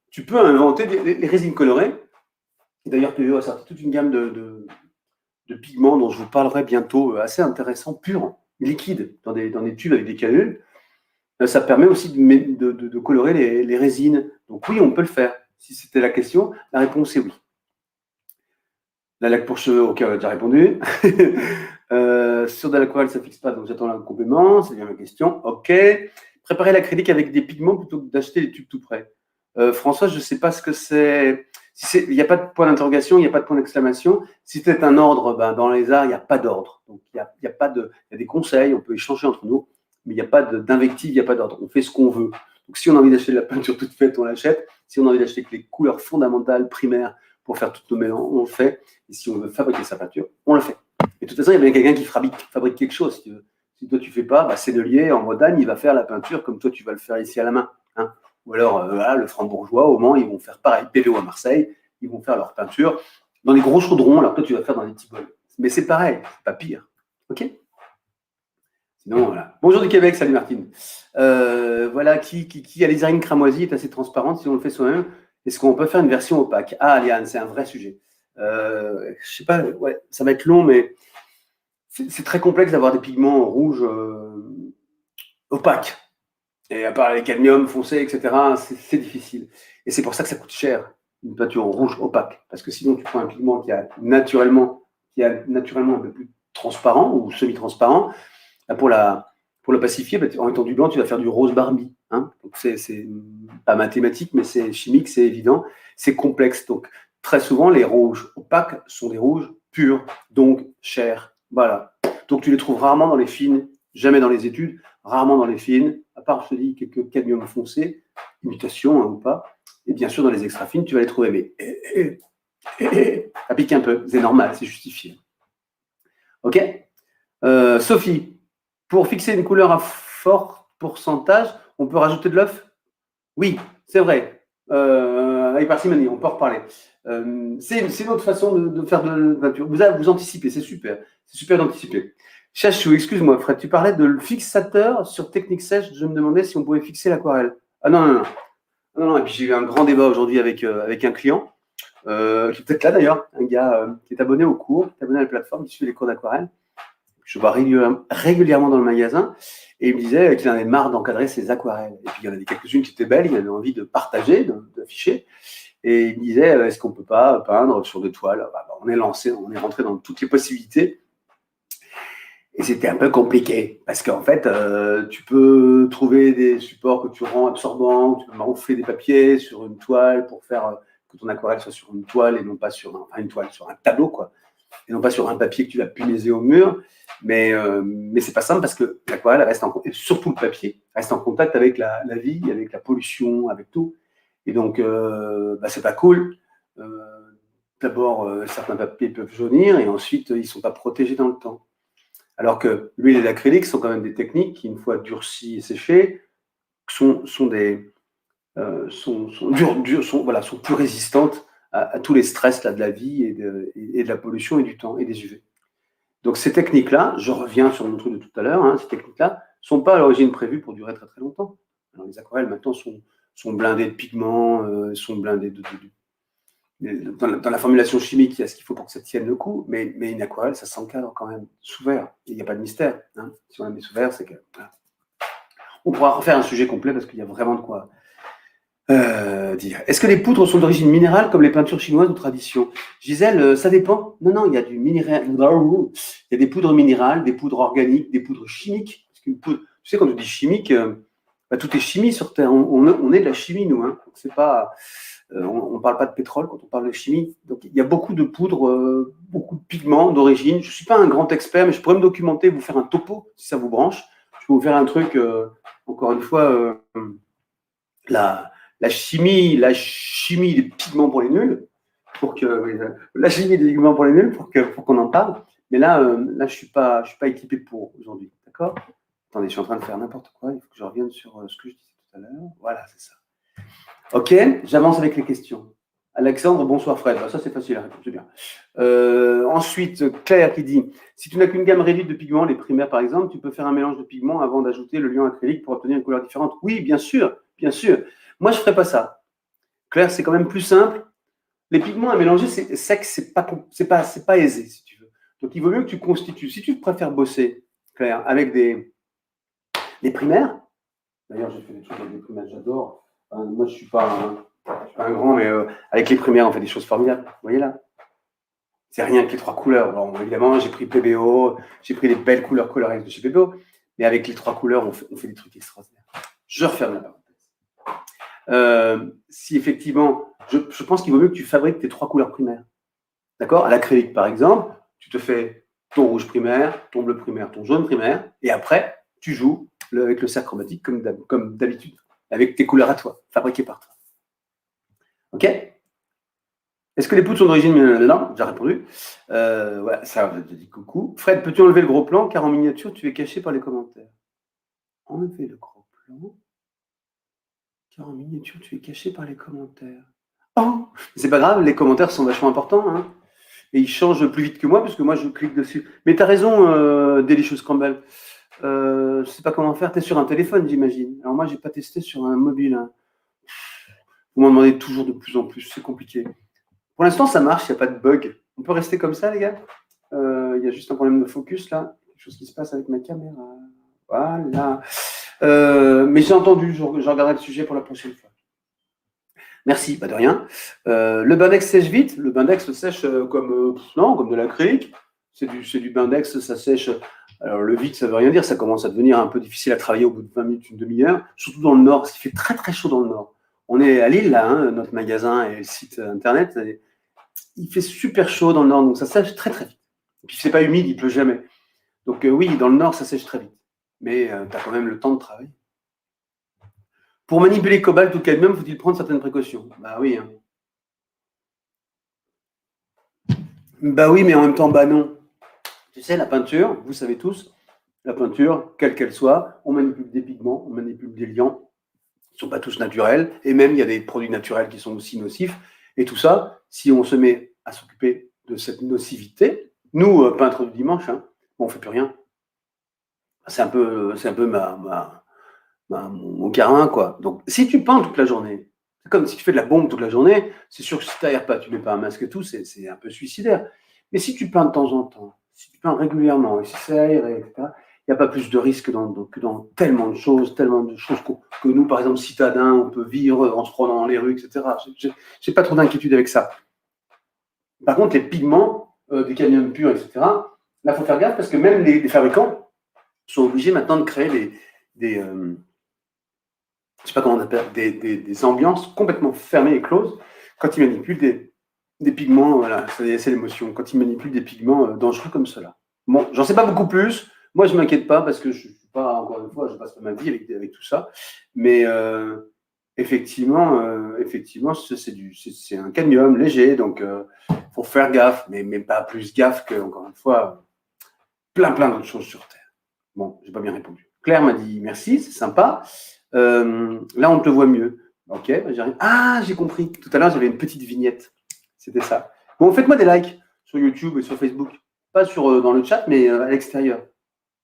tu peux inventer les résines colorées. D'ailleurs, PVO a sorti toute une gamme de pigments dont je vous parlerai bientôt, assez intéressants, purs, liquides, dans des tubes avec des canules. Ça permet aussi de colorer les résines. Donc oui, on peut le faire. Si c'était la question, la réponse est oui. La laque pour cheveux, ok, on a déjà répondu. Sur de l'aquarelle, ça ne fixe pas, donc j'attends le complément. C'est bien ma question. Ok. Préparer l'acrylique avec des pigments plutôt que d'acheter les tubes tout prêts. François, je ne sais pas ce que c'est. Il n'y a pas de point d'interrogation, il n'y a pas de point d'exclamation. Si c'est un ordre, dans les arts, il n'y a pas d'ordre. Donc il y a des conseils, on peut échanger entre nous, mais il n'y a pas d'invective, il n'y a pas d'ordre. On fait ce qu'on veut. Donc si on a envie d'acheter de la peinture toute faite, on l'achète. Si on a envie d'acheter les couleurs fondamentales, primaires, pour faire toutes nos mélanges, on le fait. Et si on veut fabriquer sa peinture, on le fait. Et de toute façon, il y a bien quelqu'un qui fabrique quelque chose. Si toi, tu ne fais pas, Sennelier, en Bretagne, il va faire la peinture comme toi, tu vas le faire ici à la main. Hein. Ou alors, le Franc-Bourgeois, au Mans, ils vont faire pareil. PVO à Marseille, ils vont faire leur peinture dans des gros chaudrons, alors que toi, tu vas faire dans des petits bols. Mais c'est pareil, c'est pas pire. OK? Sinon, voilà. Bonjour du Québec, salut Martine. Voilà, qui a les arines cramoisies est assez transparente. Si on le fait soi-même, est-ce qu'on peut faire une version opaque? Ah, Liane, c'est un vrai sujet. Je sais pas, ouais, ça va être long, mais c'est très complexe d'avoir des pigments rouges opaques. Et à part les cadmiums foncés, etc., c'est difficile. Et c'est pour ça que ça coûte cher, une peinture en rouge opaque. Parce que sinon, tu prends un pigment qui est naturellement un peu plus transparent ou semi-transparent. Pour le pacifier, en étant du blanc, tu vas faire du rose Barbie. Hein. Donc c'est pas mathématique, mais c'est chimique, c'est évident. C'est complexe. Donc, très souvent, les rouges opaques sont des rouges purs, donc chers. Voilà. Donc, tu les trouves rarement dans les fines, jamais dans les études, rarement dans les fines, à part, je te dis, quelques cadmium foncé, imitation ou pas. Et bien sûr, dans les extra fines, tu vas les trouver. Mais ça pique un peu, c'est normal, c'est justifié. OK. Sophie, pour fixer une couleur à fort pourcentage, on peut rajouter de l'œuf? Oui, c'est vrai. Avec parcimonie, on peut en reparler. C'est une autre façon de faire de la peinture. Vous anticipez, c'est super. C'est super d'anticiper. Chachou, excuse-moi, Fred, tu parlais de le fixateur sur technique sèche. Je me demandais si on pouvait fixer l'aquarelle. Ah non. Et puis j'ai eu un grand débat aujourd'hui avec un client, qui est peut-être là d'ailleurs, un gars qui est abonné au cours, qui est abonné à la plateforme, qui suit les cours d'aquarelle. Je vois régulièrement dans le magasin, et il me disait qu'il en avait marre d'encadrer ses aquarelles. Et puis il y en avait quelques-unes qui étaient belles, il avait envie de partager, d'afficher. Et il me disait, est-ce qu'on ne peut pas peindre sur des toiles? On est rentré dans toutes les possibilités. Et c'était un peu compliqué, parce qu'en fait, tu peux trouver des supports que tu rends absorbants, tu peux ronfler des papiers sur une toile pour faire que ton aquarelle soit sur une toile et non pas sur sur un tableau, quoi. Et non pas sur un papier que tu vas punaiser au mur. Mais c'est pas simple parce que l'aquarelle reste et surtout le papier, reste en contact avec la vie, avec la pollution, avec tout. Et donc, c'est pas cool. D'abord, certains papiers peuvent jaunir et ensuite, ils sont pas protégés dans le temps. Alors que l'huile et l'acrylique sont quand même des techniques qui, une fois durcies et séchées, sont plus résistantes à tous les stress là, de la vie et de la pollution et du temps et des UV. Donc ces techniques-là, je reviens sur mon truc de tout à l'heure, ces techniques-là ne sont pas à l'origine prévues pour durer très très longtemps. Alors, les aquarelles maintenant sont blindées de pigments, sont blindées dans la formulation chimique, il y a ce qu'il faut pour que ça tienne le coup, mais une aquarelle, ça s'encadre quand même sous verre. Il n'y a pas de mystère. Si on la met sous verre, c'est que... Voilà. On pourra refaire un sujet complet parce qu'il y a vraiment de quoi dire. Est-ce que les poudres sont d'origine minérale comme les peintures chinoises ou tradition? Gisèle, ça dépend. Non, il y a du minéral. Il y a des poudres minérales, des poudres organiques, des poudres chimiques. Parce qu'une poudre, tu sais, quand on dit chimique, tout est chimie sur Terre. On est de la chimie, nous. C'est pas... on ne parle pas de pétrole quand on parle de chimie. Donc, il y a beaucoup de poudres, beaucoup de pigments d'origine. Je ne suis pas un grand expert, mais je pourrais me documenter, vous faire un topo, si ça vous branche. Je peux vous faire un truc, encore une fois, la chimie des pigments pour les nuls, la chimie des pigments pour les nuls, pour qu'on en parle. Mais là, je suis pas équipé pour aujourd'hui. D'accord? Attendez, je suis en train de faire n'importe quoi. Il faut que je revienne sur ce que je disais tout à l'heure. Voilà, c'est ça. Ok, j'avance avec les questions. Alexandre, bonsoir Fred. Ça, c'est facile à répondre, c'est bien. Ensuite, Claire qui dit, si tu n'as qu'une gamme réduite de pigments, les primaires par exemple, tu peux faire un mélange de pigments avant d'ajouter le liant acrylique pour obtenir une couleur différente. Oui, bien sûr, bien sûr. Moi, je ne ferais pas ça. Claire, c'est quand même plus simple. Les pigments à mélanger, c'est sec, c'est pas aisé, si tu veux. Donc, il vaut mieux que tu constitues. Si tu préfères bosser, Claire, avec des primaires, d'ailleurs, j'ai fait des choses avec des primaires, j'adore. Moi, je ne suis pas un grand, mais avec les primaires, on fait des choses formidables. Vous voyez là? C'est rien que les 3 couleurs. Bon, évidemment, j'ai pris PBO, j'ai pris les belles couleurs Colorex de chez PBO, mais avec les 3 couleurs, on fait des trucs extraordinaires. Je referme la parenthèse. Si effectivement, je pense qu'il vaut mieux que tu fabriques tes 3 couleurs primaires. D'accord? À l'acrylique, par exemple, tu te fais ton rouge primaire, ton bleu primaire, ton jaune primaire, et après, tu joues avec le cercle chromatique comme d'habitude, avec tes couleurs à toi, fabriquées par toi. Ok? Est-ce que les poudres sont d'origine minérale? Non, j'ai répondu. Ouais, ça, je te dis coucou. Fred, peux-tu enlever le gros plan car en miniature, tu es caché par les commentaires? Enlever le gros plan car en miniature, tu es caché par les commentaires. Oh, c'est pas grave, les commentaires sont vachement importants. Et ils changent plus vite que moi, parce que moi, je clique dessus. Mais tu as raison, Delicious Campbell. Je ne sais pas comment faire. Tu es sur un téléphone, j'imagine. Alors moi, je n'ai pas testé sur un mobile. Vous m'en demandez toujours de plus en plus. C'est compliqué. Pour l'instant, ça marche. Il n'y a pas de bug. On peut rester comme ça, les gars. Il y a juste un problème de focus, là. Quelque chose qui se passe avec ma caméra. Voilà. Mais j'ai entendu. Je regarderai le sujet pour la prochaine fois. Merci, pas de rien. Le Bindex sèche vite. Le Bindex sèche comme de l'acrylique. C'est du Bindex, ça sèche. Alors le vite, ça veut rien dire. Ça commence à devenir un peu difficile à travailler au bout de 20 minutes, une demi-heure. Surtout dans le nord, parce qu'il fait très très chaud dans le nord. On est à Lille, là, notre magasin et le site internet. Il fait super chaud dans le nord, donc ça sèche très très vite. Et puis c'est pas humide, il pleut jamais. Donc oui, dans le nord, ça sèche très vite. Mais tu as quand même le temps de travailler. Pour manipuler cobalt ou cadmium, faut-il prendre certaines précautions? Bah oui. Hein. Bah oui, mais en même temps, bah non. Tu sais, la peinture, vous savez tous, la peinture, quelle qu'elle soit, on manipule des pigments, on manipule des liants, ils ne sont pas tous naturels, et même il y a des produits naturels qui sont aussi nocifs. Et tout ça, si on se met à s'occuper de cette nocivité, nous, peintres du dimanche, hein, on ne fait plus rien. C'est un peu mon carin, quoi. Donc, si tu peins toute la journée, c'est comme si tu fais de la bombe toute la journée, c'est sûr que si tu n'aères pas, tu ne mets pas un masque et tout, c'est un peu suicidaire. Mais si tu peins de temps en temps, si tu peins régulièrement, et si c'est aéré, etc., il n'y a pas plus de risque que dans tellement de choses que nous, par exemple, citadins, on peut vivre en se prenant dans les rues, etc. Je n'ai pas trop d'inquiétude avec ça. Par contre, les pigments, des cadmium purs, etc., là, il faut faire gaffe parce que même les fabricants sont obligés maintenant de créer des je sais pas comment on appelle, des ambiances complètement fermées et closes quand ils manipulent des pigments, voilà, c'est l'émotion, quand ils manipulent des pigments dangereux comme cela. Bon, j'en sais pas beaucoup plus. Moi, je m'inquiète pas parce que je suis pas, encore une fois, je passe pas ma vie avec tout ça. Mais effectivement, c'est un cadmium léger, donc faut faire gaffe, mais pas plus gaffe que, encore une fois, plein d'autres choses sur Terre. Bon, j'ai pas bien répondu. Claire m'a dit merci, c'est sympa. Là, on te voit mieux. Ok, bah, j'arrive. Ah, j'ai compris. Tout à l'heure, j'avais une petite vignette. C'était ça. Bon, faites-moi des likes sur YouTube et sur Facebook. Pas dans le chat, mais à l'extérieur,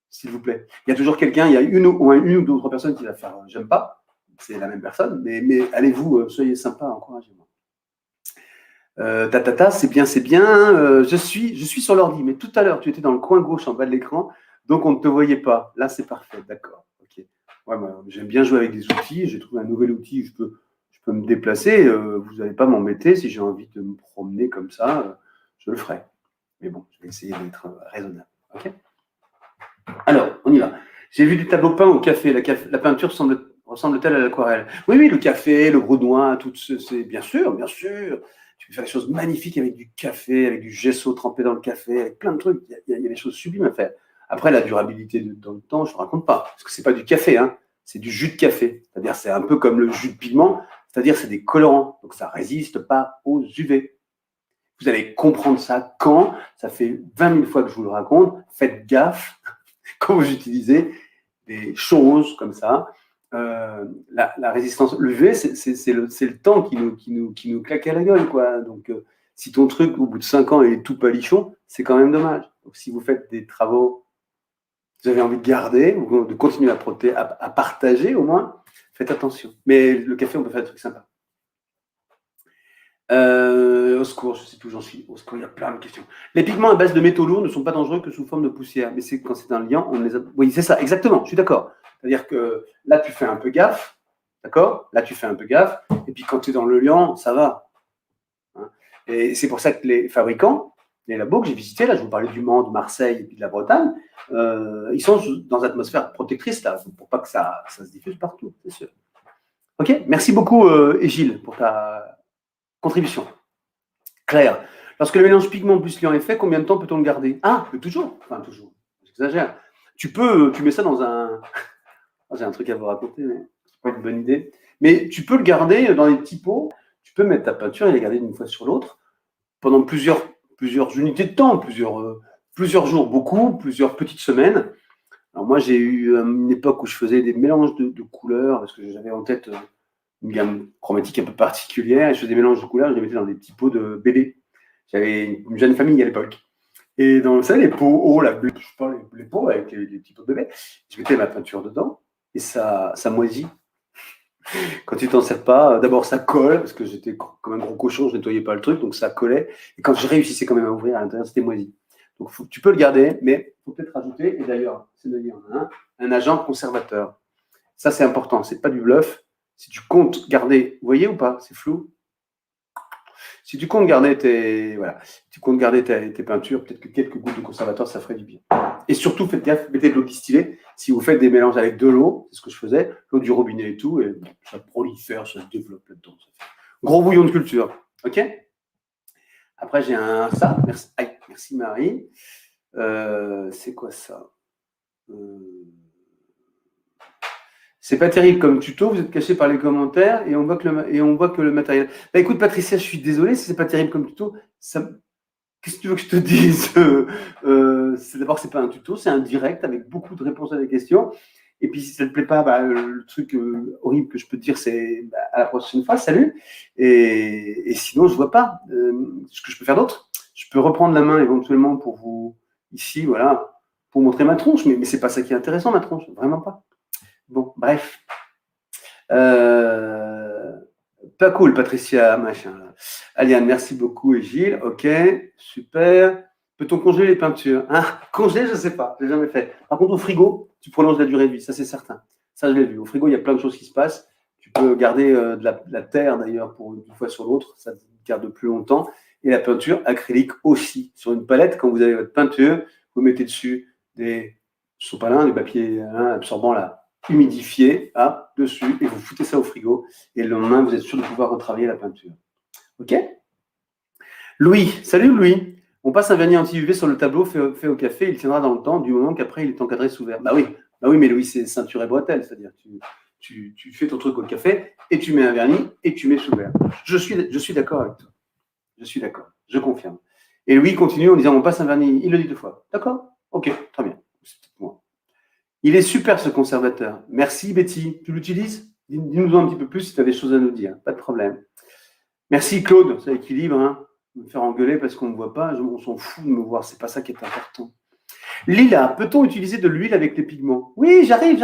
s'il vous plaît. Il y a toujours quelqu'un, il y a une ou deux autres personnes qui va faire j'aime pas. C'est la même personne, mais allez-vous, soyez sympa, encouragez-moi. C'est bien, c'est bien. Je suis sur l'ordi, mais tout à l'heure, tu étais dans le coin gauche en bas de l'écran, donc on ne te voyait pas. Là, c'est parfait, d'accord. Ok. Ouais, moi, j'aime bien jouer avec des outils. J'ai trouvé un nouvel outil, je peux me déplacer. Vous n'allez pas m'embêter si j'ai envie de me promener comme ça, je le ferai. Mais bon, je vais essayer d'être raisonnable. Ok. Alors, on y va. J'ai vu des tableaux peints au café. La peinture ressemble-t-elle à l'aquarelle? Oui, le café, le brodoin, tout c'est bien sûr, bien sûr. Tu peux faire des choses magnifiques avec du café, avec du gesso trempé dans le café, avec plein de trucs. Il y a des choses sublimes à faire. Après, la durabilité dans le temps, je ne raconte pas. Parce que ce n'est pas du café, hein, c'est du jus de café. C'est-à-dire, c'est un peu comme le jus de pigment, c'est-à-dire, c'est des colorants. Donc, ça ne résiste pas aux UV. Vous allez comprendre ça quand. Ça fait 20 000 fois que je vous le raconte. Faites gaffe quand vous utilisez des choses comme ça. La résistance, l'UV, c'est le temps qui nous claque à la gueule, quoi. Donc, si ton truc, au bout de 5 ans, est tout palichon, c'est quand même dommage. Donc, si vous faites des travaux, vous avez envie de garder, ou de continuer à partager, au moins, faites attention. Mais le café, on peut faire des trucs sympas. Au secours, je sais plus où j'en suis. Au secours, il y a plein de questions. Les pigments à base de métaux lourds ne sont pas dangereux que sous forme de poussière. Mais c'est quand c'est un liant, on les a. Oui, c'est ça, exactement, je suis d'accord. C'est-à-dire que là, tu fais un peu gaffe, d'accord? Là, tu fais un peu gaffe. Et puis quand tu es dans le liant, ça va. Hein. Et c'est pour ça que les fabricants, les labos que j'ai visités, là, je vous parlais du Mans, de Marseille et puis de la Bretagne, ils sont dans une atmosphère protectrice, là, pour pas que ça se diffuse partout, c'est sûr. Ok, merci beaucoup, Gilles, pour ta contribution. Claire, lorsque le mélange pigment plus liant est fait, combien de temps peut-on le garder? Ah, toujours. Enfin, toujours. J'exagère. Tu mets ça dans un. J'ai un truc à vous raconter, mais c'est pas une bonne idée. Mais tu peux le garder dans les petits pots. Tu peux mettre ta peinture et la garder d'une fois sur l'autre pendant plusieurs unités de temps, plusieurs jours, plusieurs petites semaines. Alors moi, j'ai eu une époque où je faisais des mélanges de couleurs parce que j'avais en tête une gamme chromatique un peu particulière et je faisais des mélanges de couleurs. Je les mettais dans des petits pots de bébé. J'avais une jeune famille à l'époque. Et dans ça, les pots hauts, je sais pas, les pots avec les petits pots de bébé, je mettais ma peinture dedans et ça moisit. Quand tu t'en sers pas, d'abord ça colle, parce que j'étais comme un gros cochon, je nettoyais pas le truc, donc ça collait. Et quand je réussissais quand même à ouvrir à l'intérieur, c'était moisi. Donc tu peux le garder, mais il faut peut-être rajouter, et d'ailleurs, c'est de dire un agent conservateur. Ça, c'est important, c'est pas du bluff. Si tu comptes garder, vous voyez ou pas? C'est flou. Si tu comptes garder tes peintures, peut-être que quelques gouttes de conservateur, ça ferait du bien. Et surtout, faites gaffe, mettez de l'eau distillée. Si vous faites des mélanges avec de l'eau, c'est ce que je faisais, l'eau du robinet et tout, et ça prolifère, ça se développe là-dedans. Gros bouillon de culture. OK? Après, j'ai ça. Merci Marie. C'est quoi ça? C'est pas terrible comme tuto, vous êtes caché par les commentaires et on voit que le matériel. Bah, écoute, Patricia, je suis désolé si c'est pas terrible comme tuto. Qu'est-ce que tu veux que je te dise? D'abord, c'est pas un tuto, c'est un direct avec beaucoup de réponses à des questions. Et puis, si ça ne te plaît pas, bah, le truc horrible que je peux te dire, c'est bah, à la prochaine fois, salut. Et sinon, je vois pas ce que je peux faire d'autre. Je peux reprendre la main éventuellement pour vous, ici, voilà, pour montrer ma tronche, mais c'est pas ça qui est intéressant, ma tronche, vraiment pas. Bon, bref. Pas cool, Patricia, machin. Là. Aliane, merci beaucoup. Et Gilles, ok, super. Peut-on congeler les peintures? Congeler, je ne sais pas, je l'ai jamais fait. Par contre, au frigo, tu prolonges la durée de vie, ça c'est certain. Ça, je l'ai vu. Au frigo, il y a plein de choses qui se passent. Tu peux garder de la terre, d'ailleurs, pour une fois sur l'autre. Ça garde plus longtemps. Et la peinture acrylique aussi. Sur une palette, quand vous avez votre peinture, vous mettez dessus des sopalins, du papier absorbant là humidifié dessus et vous foutez ça au frigo et le lendemain vous êtes sûr de pouvoir retravailler la peinture. Ok? Louis, salut Louis. On passe un vernis anti-UV sur le tableau fait au café, il tiendra dans le temps du moment qu'après il est encadré sous verre. Bah oui, mais Louis c'est ceinture et bretelle, c'est-à-dire tu fais ton truc au café et tu mets un vernis et tu mets sous verre. Je suis d'accord avec toi. Je suis d'accord, je confirme. Et Louis continue en disant on passe un vernis, il le dit 2 fois. D'accord? Ok, très bien. Il est super ce conservateur. Merci Betty. Tu l'utilises? Dis-nous un petit peu plus si tu as des choses à nous dire. Pas de problème. Merci Claude, ça équilibre. Hein. Me faire engueuler parce qu'on ne me voit pas. On s'en fout de me voir. C'est pas ça qui est important. Lila, peut-on utiliser de l'huile avec les pigments? Oui, j'arrive.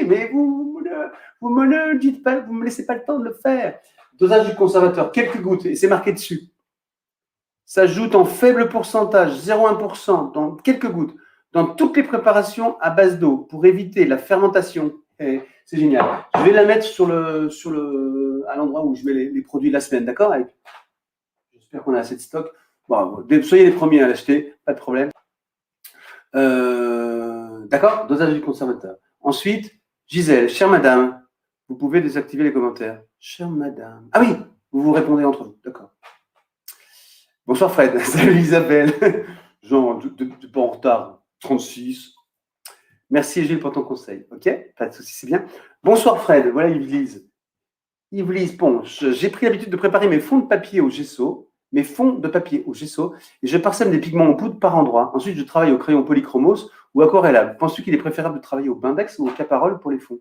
Mais vous me le dites pas, vous me laissez pas le temps de le faire. Dosage du conservateur, quelques gouttes. Et c'est marqué dessus. S'ajoute en faible pourcentage, 0,1%, dans quelques gouttes, dans toutes les préparations à base d'eau pour éviter la fermentation. Et c'est génial. Je vais la mettre à l'endroit où je mets les produits de la semaine, d'accord? J'espère qu'on a assez de stock. Bon, soyez les premiers à l'acheter, pas de problème. D'accord? Dosage du conservateur. Ensuite, Gisèle, chère madame, vous pouvez désactiver les commentaires. Chère madame. Ah oui, vous répondez entre vous, d'accord. Bonsoir Fred, salut Isabelle. Genre, tu pas en retard, 36. Merci Gilles pour ton conseil, ok? Pas de souci, c'est bien. Bonsoir Fred, voilà Yves-Lise. Yves-Lise Ponche, j'ai pris l'habitude de préparer mes fonds de papier au gesso, et je parsème des pigments en poudre par endroit. Ensuite, je travaille au crayon polychromos ou aquarellable. Penses-tu qu'il est préférable de travailler au Bindex ou au Caparol pour les fonds?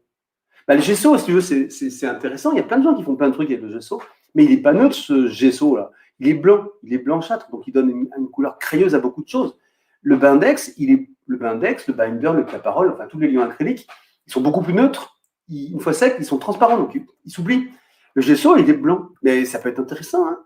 Bah, le gesso, si tu veux, c'est intéressant. Il y a plein de gens qui font plein de trucs avec le gesso, mais il n'est pas neutre ce gesso-là. Il est blanc, il est blanchâtre, donc il donne une couleur crayeuse à beaucoup de choses. Le Bindex, le binder, le Caparol, enfin tous les liants acryliques, ils sont beaucoup plus neutres. Une fois secs, ils sont transparents, donc ils s'oublient. Le gesso, il est blanc, mais ça peut être intéressant. Hein.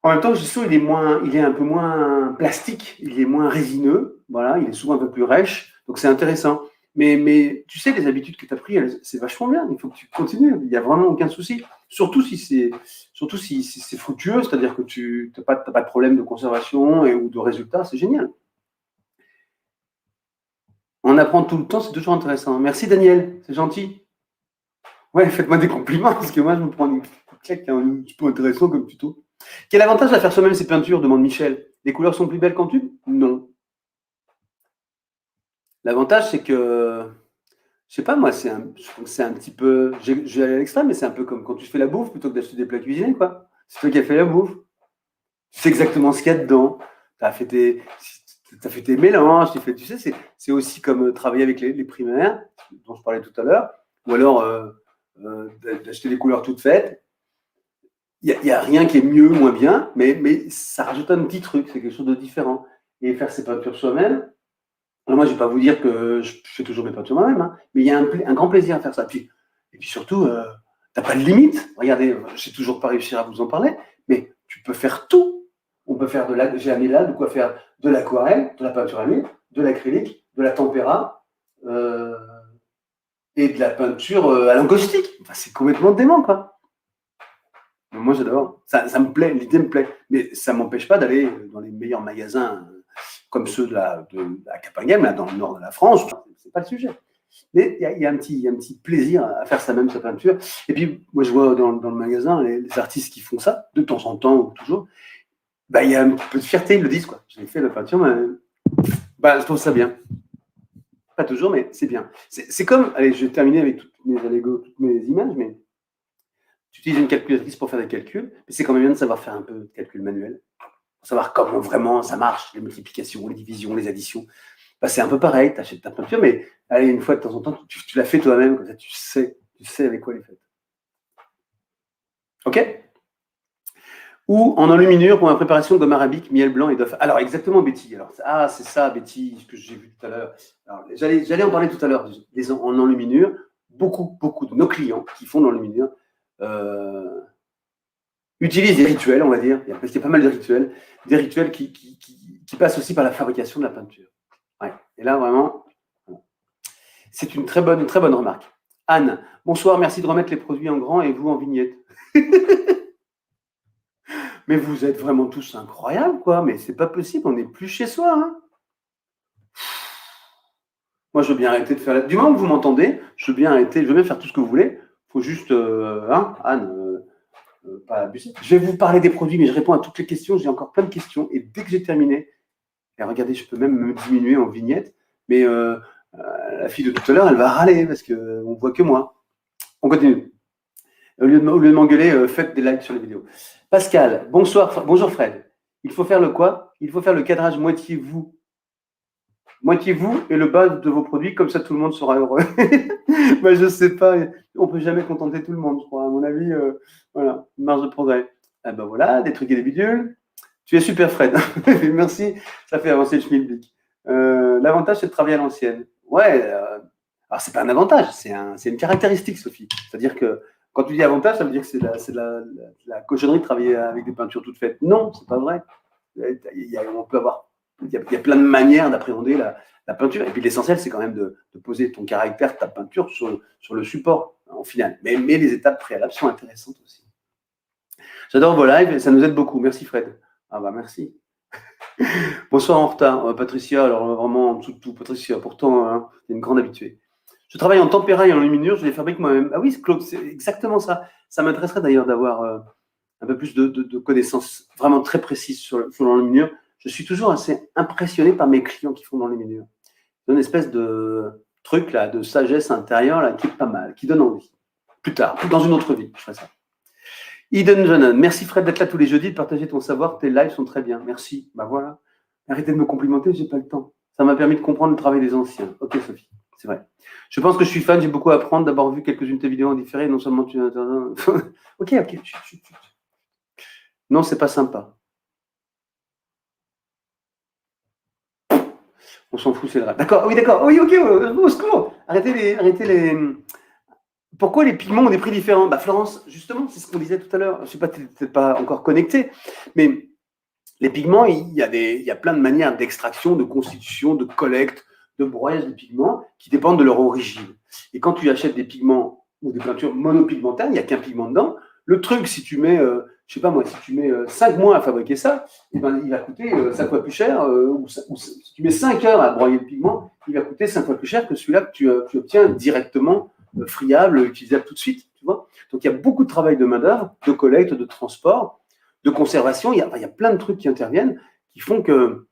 En même temps, le gesso, il est un peu moins plastique, il est moins résineux, voilà, il est souvent un peu plus rêche, donc c'est intéressant. Mais tu sais, les habitudes que tu as prises, c'est vachement bien. Il faut que tu continues. Il n'y a vraiment aucun souci. Surtout si c'est fructueux, c'est-à-dire que tu n'as pas de problème de conservation ou de résultat, c'est génial. On apprend tout le temps, c'est toujours intéressant. Merci Daniel, c'est gentil. Ouais, faites-moi des compliments, parce que moi, je me prends une claque un petit peu intéressant comme tuto. Quel avantage à faire soi-même ces peintures, demande Michel. Les couleurs sont plus belles qu'en tube? Non. L'avantage, c'est que, je sais pas moi, c'est un petit peu, je vais aller à l'extrême, mais c'est un peu comme quand tu fais la bouffe plutôt que d'acheter des plats cuisinés, quoi. C'est toi qui as fait la bouffe. Tu sais exactement ce qu'il y a dedans. Tu as fait tes mélanges, tu sais, c'est aussi comme travailler avec les primaires, dont je parlais tout à l'heure, ou alors d'acheter des couleurs toutes faites. Il n'y a rien qui est mieux, moins bien, mais ça rajoute un petit truc, c'est quelque chose de différent. Et faire ses peintures soi-même, alors moi, je ne vais pas vous dire que je fais toujours mes peintures moi-même, hein, mais il y a un grand plaisir à faire ça. Et puis surtout, tu n'as pas de limite. Regardez, je n'ai toujours pas réussi à vous en parler, mais tu peux faire tout. On peut faire j'ai amené là de quoi faire de l'aquarelle, de la peinture à l'huile, de l'acrylique, de la tempéra et de la peinture à l'encaustique. Enfin, c'est complètement dément, quoi. Moi, j'adore. Ça me plaît, l'idée me plaît. Mais ça ne m'empêche pas d'aller dans les meilleurs magasins comme ceux de la Capanghem, là, dans le nord de la France. C'est pas le sujet. Mais il y a un petit plaisir à faire ça même, sa peinture. Et puis, moi, je vois dans le magasin les artistes qui font ça, de temps en temps ou toujours. Bah, il y a un peu de fierté, ils le disent, quoi. J'ai fait la peinture, mais je trouve ça bien. Pas toujours, mais c'est bien. C'est comme, allez, je vais terminer avec toutes mes allégos, toutes mes images, mais tu utilises une calculatrice pour faire des calculs, mais c'est quand même bien de savoir faire un peu de calcul manuel, pour savoir comment vraiment ça marche, les multiplications, les divisions, les additions. Bah, c'est un peu pareil, tu achètes ta peinture, mais allez, une fois de temps en temps, tu la fais toi-même, comme ça tu sais avec quoi elle est faite. OK? Ou en enluminure pour ma préparation de gomme arabique, miel blanc et d'œuf. Alors, exactement, Betty. Alors, c'est ça, Betty, ce que j'ai vu tout à l'heure. Alors, j'allais en parler tout à l'heure, en enluminure. Beaucoup de nos clients qui font de l'enluminure utilisent des rituels, on va dire, parce qu'il y a pas mal de rituels, des rituels qui passent aussi par la fabrication de la peinture. Ouais. Et là, vraiment, c'est une très bonne remarque. Anne, bonsoir, merci de remettre les produits en grand et vous en vignette. Mais vous êtes vraiment tous incroyables, quoi. Mais c'est pas possible, on n'est plus chez soi. Hein. Moi, je veux bien arrêter de faire. Du moment que vous m'entendez, je veux bien faire tout ce que vous voulez. Il faut juste, Anne, pas abuser. Je vais vous parler des produits, mais je réponds à toutes les questions. J'ai encore plein de questions. Et dès que j'ai terminé, et regardez, je peux même me diminuer en vignette. Mais la fille de tout à l'heure, elle va râler parce qu'on ne voit que moi. On continue. Au lieu de m'engueuler, faites des likes sur les vidéos. Pascal, bonjour Fred. Il faut faire le quoi? Il faut faire le cadrage moitié vous et le bas de vos produits, comme ça tout le monde sera heureux. Bah, je sais pas, on peut jamais contenter tout le monde, je crois. À mon avis, voilà, marge de progrès. Ah ben voilà, des trucs et des bidules. Tu es super Fred. Merci, ça fait avancer le schmilblick. L'avantage, c'est de travailler à l'ancienne. Ouais, alors c'est pas un avantage, c'est une caractéristique, Sophie. C'est-à-dire que quand tu dis avantage, ça veut dire que c'est la cochonnerie de travailler avec des peintures toutes faites. Non, c'est pas vrai. On peut avoir, il y a plein de manières d'appréhender la peinture. Et puis l'essentiel, c'est quand même de poser ton caractère, ta peinture sur le support en final. Mais les étapes préalables sont intéressantes aussi. J'adore vos lives et ça nous aide beaucoup. Merci Fred. Ah bah merci. Bonsoir en retard, Patricia. Alors vraiment en dessous de tout, Patricia. Pourtant, hein, t'es une grande habituée. Je travaille en tempéra et en luminure, je les fabrique moi-même. Ah oui, Claude, c'est exactement ça. Ça m'intéresserait d'ailleurs d'avoir un peu plus de connaissances vraiment très précises sur l'enluminure. Je suis toujours assez impressionné par mes clients qui font dans l'enluminure. C'est une espèce de truc là, de sagesse intérieure là, qui est pas mal, qui donne envie. Plus tard, dans une autre vie, je ferai ça. Eden Jonan, merci Fred d'être là tous les jeudis, de partager ton savoir. Tes lives sont très bien. Merci. Bah voilà. Arrêtez de me complimenter, j'ai pas le temps. Ça m'a permis de comprendre le travail des anciens. Ok, Sophie, c'est vrai. Je pense que je suis fan, j'ai beaucoup à apprendre, d'avoir vu quelques-unes de tes vidéos en différé, non seulement tu... Ok. Non, c'est pas sympa. On s'en fout, c'est le rap. D'accord, oui, d'accord. Oui, ok, au secours. Arrêtez les... Pourquoi les pigments ont des prix différents? Bah, Florence, justement, c'est ce qu'on disait tout à l'heure. Je ne sais pas, tu n'es pas encore connecté, mais les pigments, il y a plein de manières d'extraction, de constitution, de collecte, de broyage des pigments qui dépendent de leur origine. Et quand tu achètes des pigments ou des peintures monopigmentaires, il n'y a qu'un pigment dedans. Le truc, si tu mets, je sais pas moi, si tu mets 5 mois à fabriquer ça, eh ben, il va coûter 5 fois plus cher. Ou si tu mets 5 heures à broyer le pigment, il va coûter 5 fois plus cher que celui-là que tu obtiens directement, friable, utilisable tout de suite. Tu vois. Donc il y a beaucoup de travail de main-d'œuvre, de collecte, de transport, de conservation. Il y a plein de trucs qui interviennent qui font que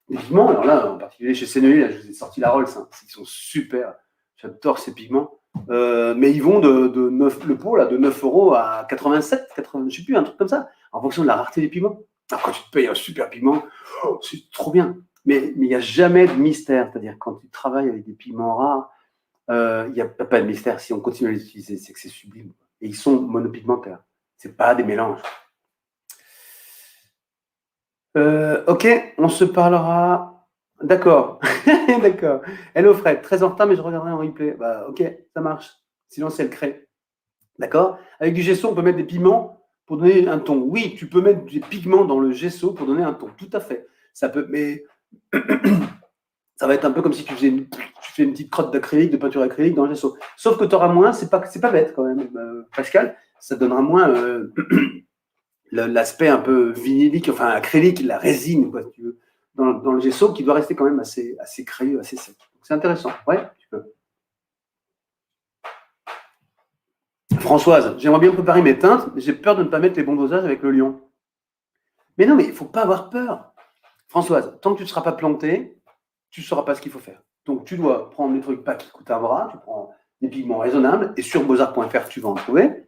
les pigments, alors là, en particulier chez Sennelier, je vous ai sorti la Rolls, hein, ils sont super. J'adore ces pigments. Mais ils vont de 9, le pot là, de 9 € à 87, 80, je ne sais plus, un truc comme ça, en fonction de la rareté des pigments. Alors, quand tu te payes un super pigment, c'est trop bien. Mais il n'y a jamais de mystère. C'est-à-dire, quand tu travailles avec des pigments rares, il n'y a pas de mystère. Si on continue à les utiliser, c'est que c'est sublime. Et ils sont monopigmentaires. Ce n'est pas des mélanges. Ok, on se parlera. D'accord. D'accord. Hello Fred, très en retard, mais je regarderai en replay. Bah, ok, ça marche. Sinon, c'est le crée. D'accord. Avec du gesso, on peut mettre des pigments pour donner un ton. Oui, tu peux mettre des pigments dans le gesso pour donner un ton. Tout à fait. Ça peut, mais ça va être un peu comme si tu fais une petite crotte d'acrylique, de peinture acrylique dans le gesso. Sauf que tu auras moins, c'est pas bête quand même, Pascal, ça donnera moins l'aspect un peu vinylique, enfin acrylique, la résine, quoi, si tu veux, dans le gesso, qui doit rester quand même assez crayeux, assez sec. C'est intéressant. Ouais, tu peux. Françoise, j'aimerais bien préparer mes teintes, mais j'ai peur de ne pas mettre les bons dosages avec le lion. Mais non, mais il ne faut pas avoir peur. Françoise, tant que tu ne seras pas planté, tu ne sauras pas ce qu'il faut faire. Donc, tu dois prendre des trucs pas qui coûtent un bras, tu prends des pigments raisonnables, et sur Beaux-Arts.fr, tu vas en trouver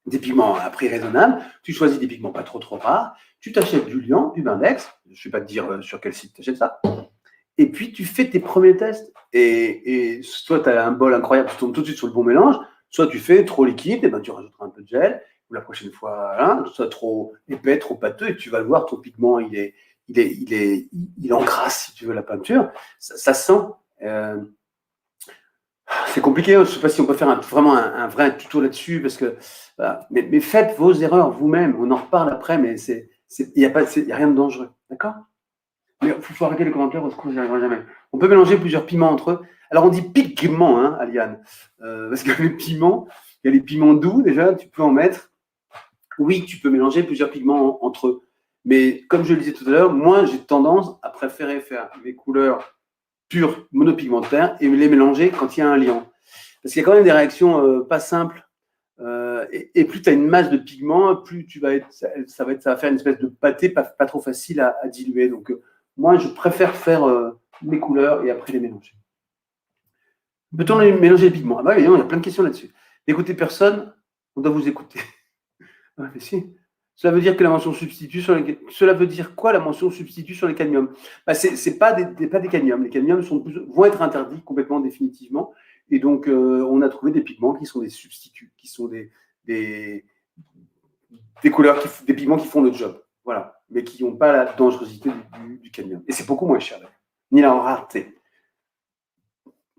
des pigments à prix raisonnable, tu choisis des pigments pas trop rares, tu t'achètes du liant, du Bindex, je ne vais pas te dire sur quel site tu achètes ça, et puis tu fais tes premiers tests, et soit tu as un bol incroyable, tu tombes tout de suite sur le bon mélange, soit tu fais trop liquide, et ben tu rajouteras un peu de gel, ou la prochaine fois, hein, soit trop épais, trop pâteux, et tu vas le voir, ton pigment, il encrasse, si tu veux, la peinture, ça se sent. C'est compliqué, je ne sais pas si on peut faire vraiment un vrai tuto là-dessus, parce que, voilà. Mais faites vos erreurs vous-même, on en reparle après, mais il n'y a rien de dangereux, d'accord? Mais il faut arrêter les commentaires, au secours, j'y arriverai jamais. On peut mélanger plusieurs piments entre eux. Alors on dit pigments, hein, Aliane, parce que les piments, il y a les piments doux déjà, tu peux en mettre. Oui, tu peux mélanger plusieurs pigments entre eux. Mais comme je le disais tout à l'heure, moi j'ai tendance à préférer faire mes couleurs pures monopigmentaires et les mélanger quand il y a un liant. Parce qu'il y a quand même des réactions pas simples. Et plus tu as une masse de pigments, plus ça va faire une espèce de pâté pas trop facile à diluer. Donc, moi, je préfère faire mes couleurs et après les mélanger. Peut-on mélanger les pigments? Ah bah, évidemment, il y a plein de questions là-dessus. N'écoutez personne, on doit vous écouter. Ouais, mais si. Cela veut dire que la mention substitut sur les... Cela veut dire quoi la mention substitut sur les cadmiums? Bah, c'est pas des cadmiums. Les cadmiums vont être interdits complètement définitivement. Et donc, on a trouvé des pigments qui sont des substituts, qui sont des couleurs, des pigments qui font le job. Voilà. Mais qui n'ont pas la dangerosité du cadmium. Et c'est beaucoup moins cher, ni la rareté.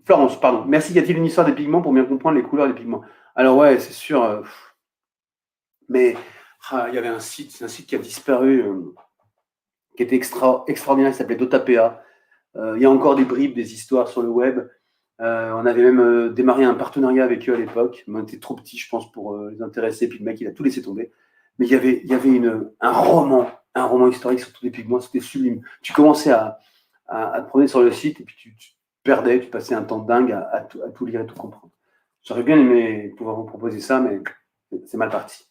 Florence, pardon. Merci. Y a-t-il une histoire des pigments pour bien comprendre les couleurs des pigments? Alors, ouais, c'est sûr. Mais il y avait un site qui a disparu, qui était extraordinaire, qui s'appelait Dotapea. Il y a encore des bribes, des histoires sur le web. On avait même démarré un partenariat avec eux à l'époque. On était trop petits, je pense, pour les intéresser. Puis le mec, il a tout laissé tomber. Mais il y avait un roman historique sur tous les pigments. C'était sublime. Tu commençais à te promener sur le site et puis tu perdais, tu passais un temps dingue à tout lire et tout comprendre. J'aurais bien aimé pouvoir vous proposer ça, mais c'est mal parti.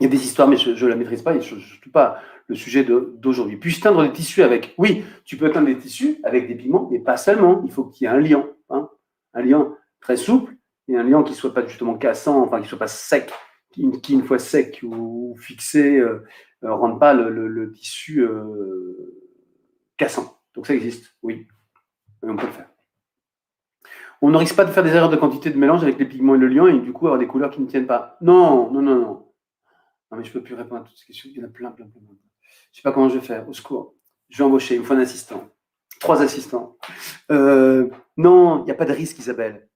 Il y a des histoires, mais je ne la maîtrise pas, et surtout pas le sujet d'aujourd'hui. Puis-je teindre des tissus avec? Oui, tu peux teindre des tissus avec des pigments, mais pas seulement. Il faut qu'il y ait un liant, hein, un liant très souple, et un liant qui ne soit pas justement cassant, enfin qui ne soit pas sec, qui une fois sec ou fixé, ne rende pas le tissu cassant. Donc ça existe, oui, et on peut le faire. On ne risque pas de faire des erreurs de quantité de mélange avec les pigments et le liant, et du coup avoir des couleurs qui ne tiennent pas. Non. Non, mais je ne peux plus répondre à toutes ces questions. Il y en a plein. Je ne sais pas comment je vais faire. Au secours. Je vais embaucher. Il me faut un assistant. 3 assistants. Non, il n'y a pas de risque, Isabelle.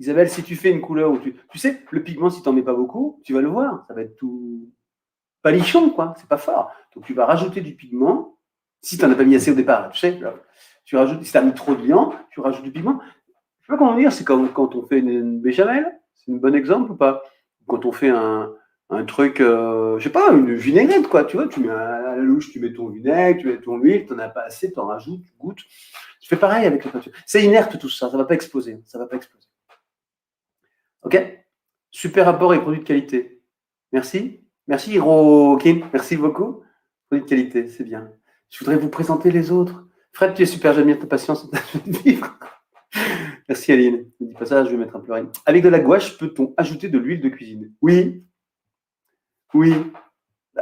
Isabelle, si tu fais une couleur où tu sais, le pigment, si tu n'en mets pas beaucoup, tu vas le voir. Ça va être tout palichon, quoi. C'est pas fort. Donc, tu vas rajouter du pigment. Si tu n'en as pas mis assez au départ, tu sais, tu rajoutes, si tu as mis trop de liant, tu rajoutes du pigment. Je ne sais pas comment dire. C'est comme quand on fait une béchamel. C'est un bon exemple ou pas? Quand on fait un truc, je sais pas, une vinaigrette, quoi, tu vois, tu mets à la louche, tu mets ton vinaigre, tu mets ton huile, tu n'en as pas assez, tu en rajoutes, tu goûtes. Tu fais pareil avec la peinture. C'est inerte tout ça, ça ne va pas exploser, Ok? Super rapport et produits de qualité. Merci. Merci Hirokin, merci beaucoup. Produits de qualité, c'est bien. Je voudrais vous présenter les autres. Fred, tu es super, j'admire ta patience et ta joie de vivre. Merci Aline. Ne dis pas ça, je vais mettre un peu rien. Avec de la gouache, peut-on ajouter de l'huile de cuisine? Oui.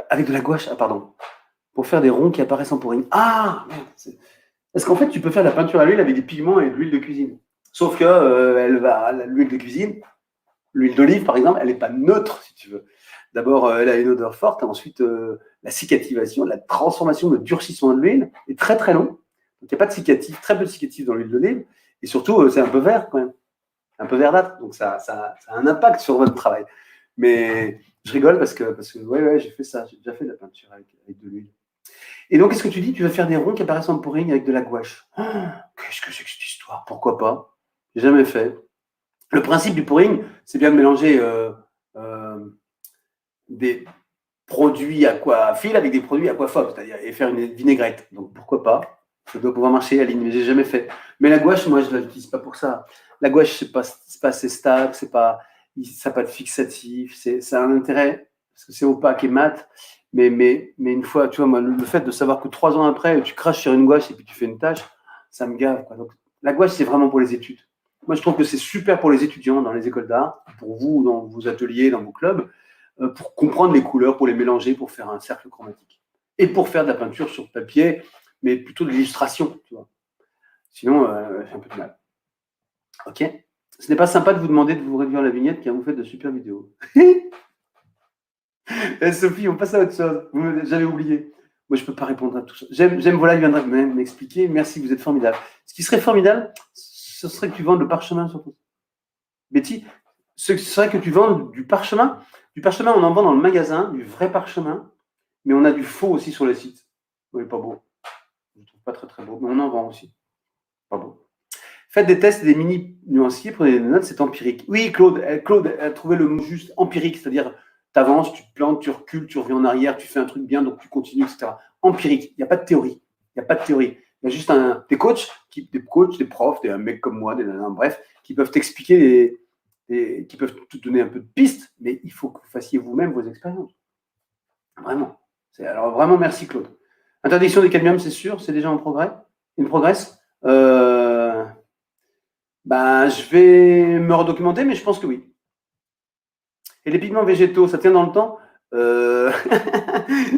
Avec de la gouache, pardon. Pour faire des ronds qui apparaissent en porine. Ah, merde. Parce qu'en fait, tu peux faire de la peinture à l'huile avec des pigments et de l'huile de cuisine. Sauf que l'huile de cuisine, l'huile d'olive par exemple, elle n'est pas neutre, si tu veux. D'abord, elle a une odeur forte, et ensuite, la cicativation, la transformation, le durcissement de l'huile est très très long. Donc, il n'y a pas de cicatif, très peu de cicatif dans l'huile d'olive. Et surtout, c'est un peu vert quand même. Un peu verdâtre. Donc, ça a un impact sur votre travail. Mais je rigole parce que ouais, j'ai fait ça. J'ai déjà fait de la peinture avec de l'huile. Et donc, qu'est-ce que tu dis? Tu vas faire des ronds qui apparaissent en pouring avec de la gouache. Oh, qu'est-ce que c'est que cette histoire? Pourquoi pas? J'ai jamais fait. Le principe du pouring, c'est bien de mélanger des produits aquaphiles avec des produits aquaphobes, c'est-à-dire et faire une vinaigrette. Donc, pourquoi pas? Ça doit pouvoir marcher, Aline, mais j'ai jamais fait. Mais la gouache, moi, je ne l'utilise pas pour ça. La gouache, c'est pas assez stable, ça n'a pas de fixatif, ça a un intérêt parce que c'est opaque et mat. Mais une fois, tu vois, moi, le fait de savoir que 3 ans après, tu craches sur une gouache et puis tu fais une tâche, ça me gave, quoi. Donc, La gouache, c'est vraiment pour les études. Moi, je trouve que c'est super pour les étudiants dans les écoles d'art, pour vous, dans vos ateliers, dans vos clubs, pour comprendre les couleurs, pour les mélanger, pour faire un cercle chromatique. Et pour faire de la peinture sur papier, mais plutôt de l'illustration, tu vois. Sinon, j'ai un peu de mal. Ok. Ce n'est pas sympa de vous demander de vous réduire la vignette car vous faites de super vidéos. Sophie, on passe à autre chose. J'avais oublié. Moi, je ne peux pas répondre à tout ça. J'aime vos lives, viendra m'expliquer. Merci, vous êtes formidable. Ce qui serait formidable, ce serait que tu vendes le parchemin surtout. Betty, ce serait que tu vendes du parchemin. Du parchemin, on en vend dans le magasin, du vrai parchemin, mais on a du faux aussi sur le site. Oui, pas beau. Je ne trouve pas très très beau, mais on en vend aussi. Pas beau. Faites des tests et des mini nuanciers, prenez des notes, c'est empirique. Oui, Claude a trouvé le mot juste empirique, c'est-à-dire tu avances, tu te plantes, tu recules, tu reviens en arrière, tu fais un truc bien, donc tu continues, etc. Empirique, il n'y a pas de théorie. Il n'y a pas de théorie. Il y a juste des coachs, des profs, des mecs comme moi, bref, qui peuvent t'expliquer, qui peuvent te donner un peu de pistes, mais il faut que vous fassiez vous-même vos expériences. Vraiment. Alors vraiment, merci Claude. Interdiction des cadmiums, c'est sûr, c'est déjà en progrès. Il progresse. Je vais me redocumenter, mais je pense que oui. Et les pigments végétaux, ça tient dans le temps.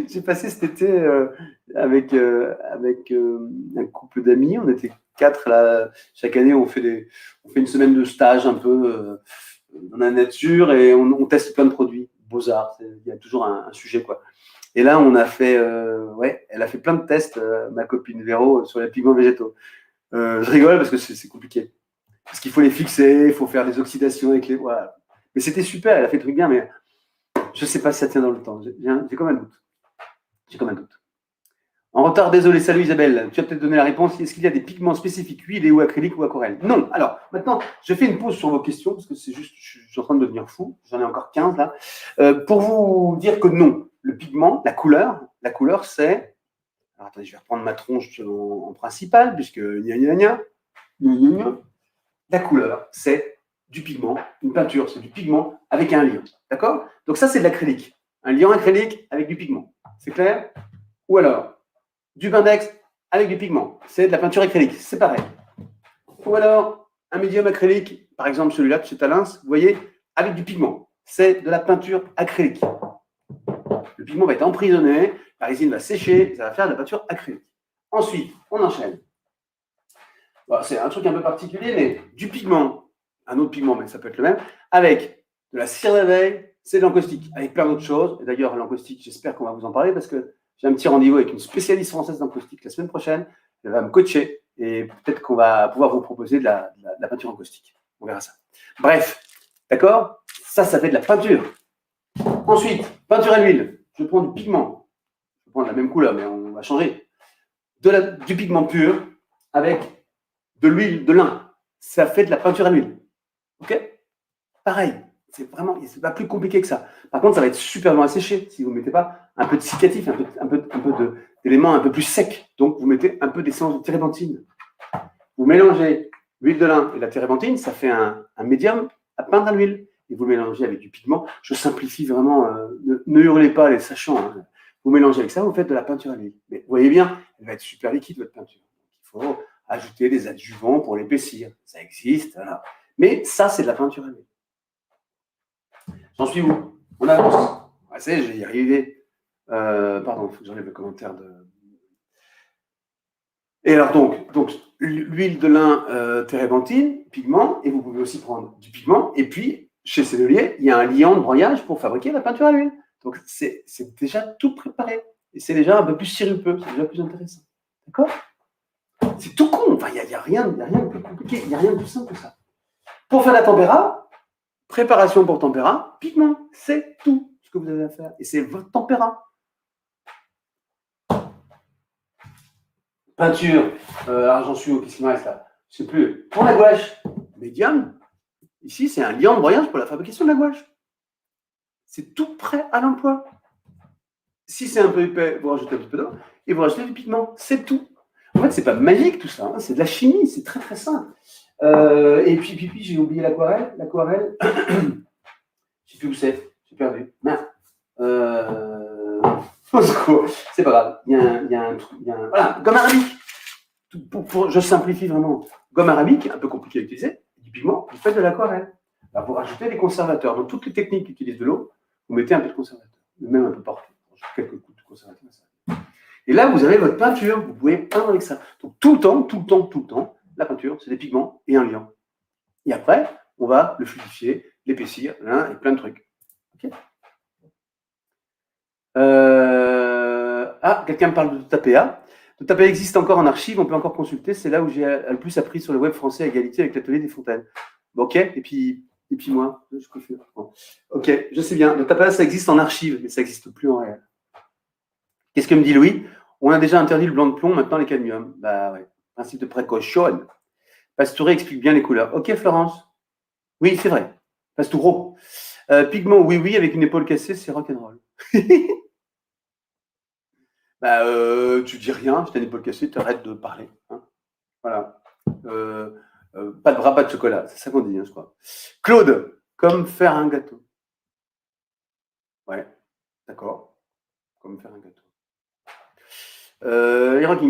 J'ai passé cet été avec un couple d'amis. On était 4 là. Chaque année, on fait une semaine de stage un peu dans la nature et on teste plein de produits. Beaux-arts, il y a toujours un sujet, quoi. Et là, on a fait, elle a fait plein de tests, ma copine Véro, sur les pigments végétaux. Je rigole parce que c'est compliqué. Parce qu'il faut les fixer, il faut faire des oxydations avec les. Voilà. Mais c'était super, elle a fait le truc bien, mais je ne sais pas si ça tient dans le temps. J'ai comme un doute. En retard, désolé. Salut Isabelle. Tu as peut-être donné la réponse. Est-ce qu'il y a des pigments spécifiques, huile ou acrylique ou aquarelle? Non. Alors, maintenant, je fais une pause sur vos questions parce que c'est juste, je suis en train de devenir fou. J'en ai encore 15 là. Pour vous dire que non, le pigment, la couleur, c'est. Alors, attendez, je vais reprendre ma tronche en principal, puisque la couleur, c'est du pigment. Une peinture, c'est du pigment avec un liant. D'accord? Donc ça, c'est de l'acrylique. Un liant acrylique avec du pigment. C'est clair? Ou alors, du Bindex avec du pigment. C'est de la peinture acrylique. C'est pareil. Ou alors, un médium acrylique, par exemple celui-là de chez Talens, vous voyez, avec du pigment. C'est de la peinture acrylique. Le pigment va être emprisonné, la résine va sécher, ça va faire de la peinture acrylique. Ensuite, on enchaîne. Bon, c'est un truc un peu particulier, mais du pigment, un autre pigment, mais ça peut être le même, avec de la cire d'abeille, c'est de l'encaustique, avec plein d'autres choses. Et d'ailleurs, l'encaustique, j'espère qu'on va vous en parler parce que j'ai un petit rendez-vous avec une spécialiste française d'encaustique la semaine prochaine. Elle va me coacher et peut-être qu'on va pouvoir vous proposer de la peinture encaustique. On verra ça. Bref, d'accord? Ça fait de la peinture. Ensuite, peinture à l'huile. Je prends du pigment. Je prends la même couleur, mais on va changer. Du pigment pur avec de l'huile de lin. Ça fait de la peinture à l'huile. Ok? Pareil. C'est pas plus compliqué que ça. Par contre, ça va être super long à sécher si vous ne mettez pas un peu de cicatif, un peu d'éléments un peu plus secs. Donc, vous mettez un peu d'essence de térébenthine. Vous mélangez l'huile de lin et la térébenthine, ça fait un médium à peindre à l'huile. Et vous mélangez avec du pigment. Je simplifie vraiment. Ne hurlez pas les sachants. Hein. Vous mélangez avec ça, vous faites de la peinture à l'huile. Mais vous voyez bien, elle va être super liquide, votre peinture. Il faut ajouter des adjuvants pour l'épaissir. Ça existe. Voilà. Mais ça, c'est de la peinture à l'huile. J'en suis où? On avance. Ah, ça y est, je vais y arriver. Pardon, il faut que j'enlève le commentaire de. Et alors donc l'huile de lin, térébenthine, pigment, et vous pouvez aussi prendre du pigment. Et puis, chez Sennelier, il y a un liant de broyage pour fabriquer la peinture à l'huile. Donc, c'est déjà tout préparé. Et c'est déjà un peu plus sirupeux, c'est déjà plus intéressant. D'accord? C'est tout con. Enfin, il n'y a rien de plus compliqué, il n'y a rien de plus simple que ça. Pour faire la tempéra, préparation pour tempéra, pigment, c'est tout ce que vous avez à faire. Et c'est votre tempéra. Peinture, alors j'en suis où? Qu'est-ce qu'il me reste là? Je ne sais plus. Pour la gouache, médium, ici c'est un liant de broyage pour la fabrication de la gouache. C'est tout prêt à l'emploi. Si c'est un peu épais, vous rajoutez un petit peu d'eau et vous rajoutez du pigment. C'est tout. En fait, c'est pas magique tout ça, hein, c'est de la chimie, c'est très très simple. Et puis j'ai oublié l'aquarelle. L'aquarelle, je ne sais plus où c'est, j'ai perdu. Merde. C'est pas grave. Il y a un truc. Voilà, comme arabique. Je simplifie vraiment. gomme arabique, un peu compliqué à utiliser, du pigment, vous faites de l'aquarelle. Bah, vous rajoutez des conservateurs. Dans toutes les techniques qui utilisent de l'eau, vous mettez un peu de conservateur, même un peu partout. Quelques coups de conservateur. Et là, vous avez votre peinture. Vous pouvez peindre avec ça. Donc, tout le temps, la peinture, c'est des pigments et un liant. Et après, on va le fluidifier, l'épaissir, et plein de trucs. Okay. Quelqu'un me parle de Tapéa. Tapéa existe encore en archive, on peut encore consulter. C'est là où j'ai le plus appris sur le web français à égalité avec l'atelier des Fontaines. Bon, ok, et puis moi, je préfère. Bon. Ok, je sais bien. Le Tapéa, ça existe en archive, mais ça n'existe plus en réel. Qu'est-ce que me dit Louis? On a déjà interdit le blanc de plomb, maintenant les cadmiums. Bah ouais, principe de précaution. Pastouré explique bien les couleurs. Ok, Florence. Oui, c'est vrai. Pastouro. Pigment, oui, avec une épaule cassée, c'est rock'n'roll. Bah, tu dis rien, si t'as une épaule cassée, tu arrêtes de parler. Hein. Voilà. Pas de bras, pas de chocolat. C'est ça qu'on dit, hein, je crois. Claude, comme faire un gâteau. Ouais, d'accord. Comme faire un gâteau.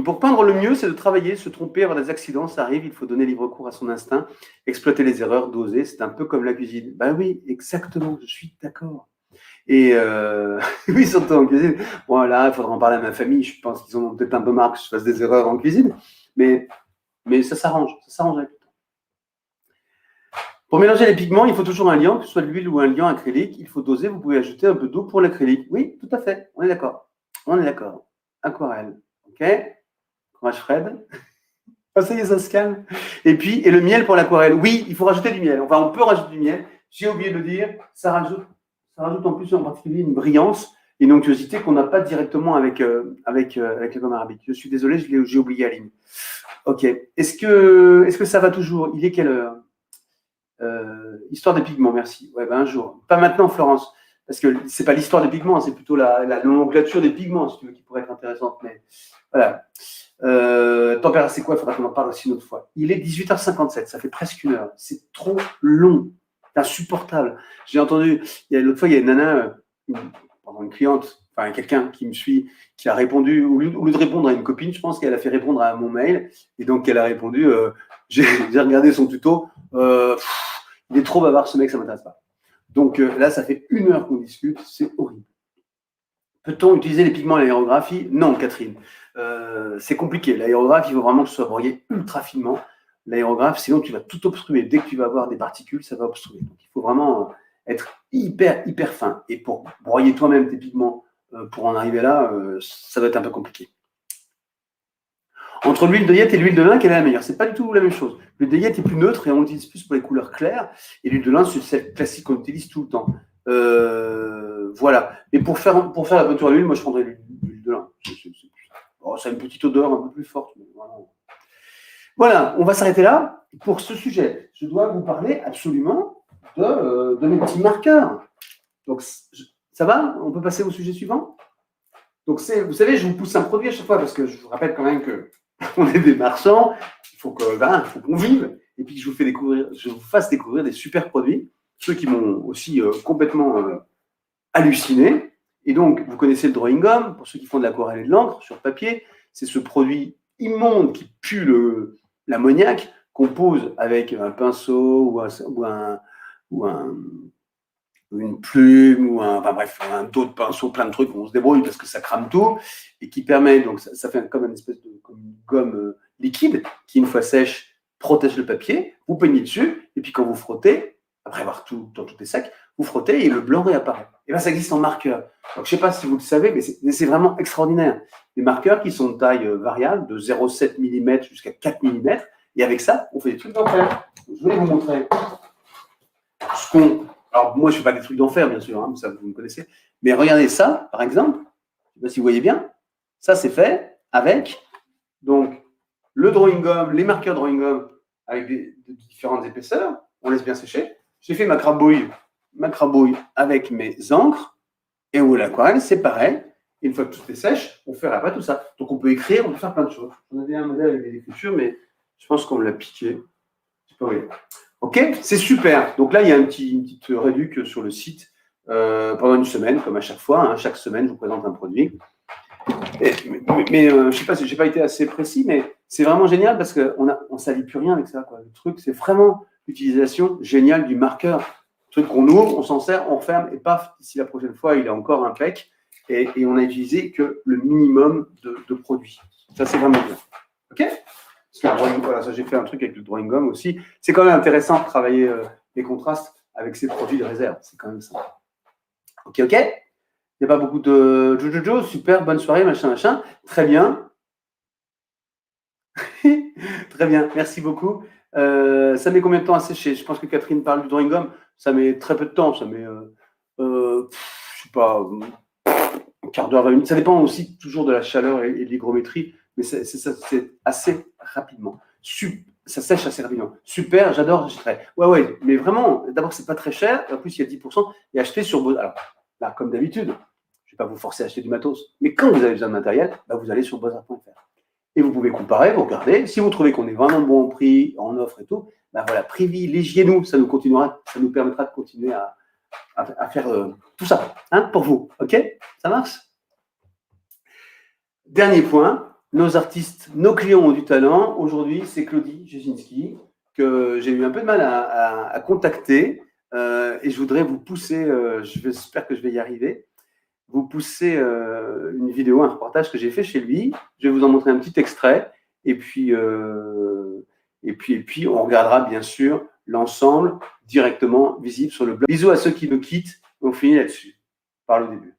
Pour peindre, le mieux, c'est de travailler, se tromper, avoir des accidents, ça arrive, il faut donner libre cours à son instinct, exploiter les erreurs, doser, c'est un peu comme la cuisine. Ben oui, exactement, je suis d'accord. Et oui, surtout en cuisine. Bon, là, il faudra en parler à ma famille, je pense qu'ils ont peut-être un peu marre que je fasse des erreurs en cuisine, mais ça s'arrange avec le temps. Pour mélanger les pigments, il faut toujours un liant, que ce soit de l'huile ou un liant acrylique, il faut doser, vous pouvez ajouter un peu d'eau pour l'acrylique. Oui, tout à fait, on est d'accord. Aquarelle, ok. Courage Fred. Ah, ça y est, ça se calme. Et le miel pour l'aquarelle. Oui, il faut rajouter du miel. Enfin, on peut rajouter du miel. J'ai oublié de le dire. Ça rajoute en plus en particulier une brillance et une onctuosité qu'on n'a pas directement avec la gomme arabique. Je suis désolé, j'ai oublié Aline. Ok. Est-ce que ça va toujours? Il est quelle heure? Histoire des pigments, merci. Ouais, un jour. Pas maintenant, Florence. Parce que c'est pas l'histoire des pigments, c'est plutôt la nomenclature des pigments, si tu veux, qui pourrait être intéressante. Mais voilà. Température, c'est quoi? Il faudra qu'on en parle aussi une autre fois. Il est 18h57, ça fait presque une heure. C'est trop long. C'est insupportable. J'ai entendu, l'autre fois, il y a une nana, une cliente, enfin quelqu'un qui me suit, qui a répondu, au lieu de répondre à une copine, je pense qu'elle a fait répondre à mon mail. Et donc, elle a répondu, j'ai regardé son tuto, il est trop bavard ce mec, ça ne m'intéresse pas. Donc là, ça fait une heure qu'on discute, c'est horrible. Peut-on utiliser les pigments à l'aérographie? Non, Catherine. C'est compliqué. L'aérographe, il faut vraiment que ce soit broyé ultra finement. L'aérographe, sinon tu vas tout obstruer. Dès que tu vas avoir des particules, ça va obstruer. Donc, il faut vraiment être hyper fin. Et pour broyer toi-même tes pigments, pour en arriver là, ça va être un peu compliqué. Entre l'huile d'œillette et l'huile de lin, quelle est la meilleure? C'est pas du tout la même chose. L'huile d'œillette est plus neutre et on l'utilise plus pour les couleurs claires. Et l'huile de lin, c'est celle classique qu'on utilise tout le temps. Voilà. Et pour faire la peinture à l'huile, moi je prendrais l'huile de lin. Ça a une petite odeur un peu plus forte. Mais voilà, on va s'arrêter là pour ce sujet. Je dois vous parler absolument de mes petits marqueurs. Donc, ça va? On peut passer au sujet suivant? Donc, vous savez, je vous pousse un produit à chaque fois parce que je vous rappelle quand même qu'on est des marchands. Il faut qu'on vive et puis que je vous fasse découvrir des super produits. Ceux qui m'ont aussi complètement halluciné. Et donc, vous connaissez le drawing gum, pour ceux qui font de l'aquarelle et de l'encre sur papier. C'est ce produit immonde qui pue l'ammoniac qu'on pose avec un pinceau ou une plume ou un dos de pinceau, plein de trucs, on se débrouille parce que ça crame tout et qui permet, donc ça fait comme une espèce de gomme liquide qui, une fois sèche, protège le papier. Vous peignez dessus et puis quand vous frottez, après avoir tout est sec, vous frottez et le blanc réapparaît. Et bien, ça existe en marqueur. Donc, je ne sais pas si vous le savez, mais c'est vraiment extraordinaire. Des marqueurs qui sont de taille variable, de 0,7 mm jusqu'à 4 mm. Et avec ça, on fait des trucs d'enfer. Je vais vous montrer alors, moi, je ne fais pas des trucs d'enfer, bien sûr, hein, ça, vous me connaissez. Mais regardez ça, par exemple. Je ne sais pas si vous voyez bien. Ça, c'est fait avec donc, le drawing gum, les marqueurs drawing gum avec de différentes épaisseurs. On laisse bien sécher. J'ai fait ma crabouille avec mes encres. Et où l'aquarelle, c'est pareil. Une fois que tout est sèche, on fait après tout ça. Donc, on peut écrire, on peut faire plein de choses. On avait un modèle avec des écritures, mais je pense qu'on me l'a piqué. Je sais pas où il est. Ok, c'est super. Donc là, il y a une petite réduc sur le site pendant une semaine, comme à chaque fois. Hein. Chaque semaine, je vous présente un produit. Mais je ne sais pas si je n'ai pas été assez précis, mais C'est vraiment génial parce qu'on ne salit plus rien avec ça, quoi. Le truc, c'est vraiment l'utilisation géniale du marqueur. Le truc qu'on ouvre, on s'en sert, on ferme, et paf, d'ici la prochaine fois, il est encore impec. Et on n'a utilisé que le minimum de produits. Ça, c'est vraiment bien. OK? Parce que le drawing, voilà, ça, j'ai fait un truc avec le drawing gum aussi. C'est quand même intéressant de travailler les contrastes avec ces produits de réserve. C'est quand même ça. OK, OK? Il n'y a pas beaucoup de Jojo, super, bonne soirée, machin, machin. Très bien. Très bien, merci beaucoup. Ça met combien de temps à sécher? Je pense que Catherine parle du drawing gum. Ça met très peu de temps. Ça met, je sais pas, un quart d'heure, 20 minutes. Ça dépend aussi toujours de la chaleur et de l'hygrométrie, mais c'est assez rapidement. Ça sèche assez rapidement. Super, j'adore, j'achèterai. Ouais, mais vraiment, d'abord, c'est pas très cher. En plus, il y a 10%. Et acheter sur Beaux. Alors, là, comme d'habitude, je ne vais pas vous forcer à acheter du matos. Mais quand vous avez besoin de matériel, bah, vous allez sur Beaux-Arts.fr. Et vous pouvez comparer, vous regardez. Si vous trouvez qu'on est vraiment bon en prix, en offre et tout, bah voilà, privilégiez-nous. Ça nous permettra de continuer à faire tout ça, hein, pour vous. OK? Ça marche? Dernier point, nos artistes, nos clients ont du talent. Aujourd'hui, c'est Claudie Jezinski que j'ai eu un peu de mal à contacter et je voudrais vous pousser, j'espère que je vais y arriver, vous pousser une vidéo, un reportage que j'ai fait chez lui. Je vais vous en montrer un petit extrait et puis on regardera bien sûr l'ensemble directement visible sur le blog. Bisous à ceux qui nous quittent. On finit là-dessus par le début.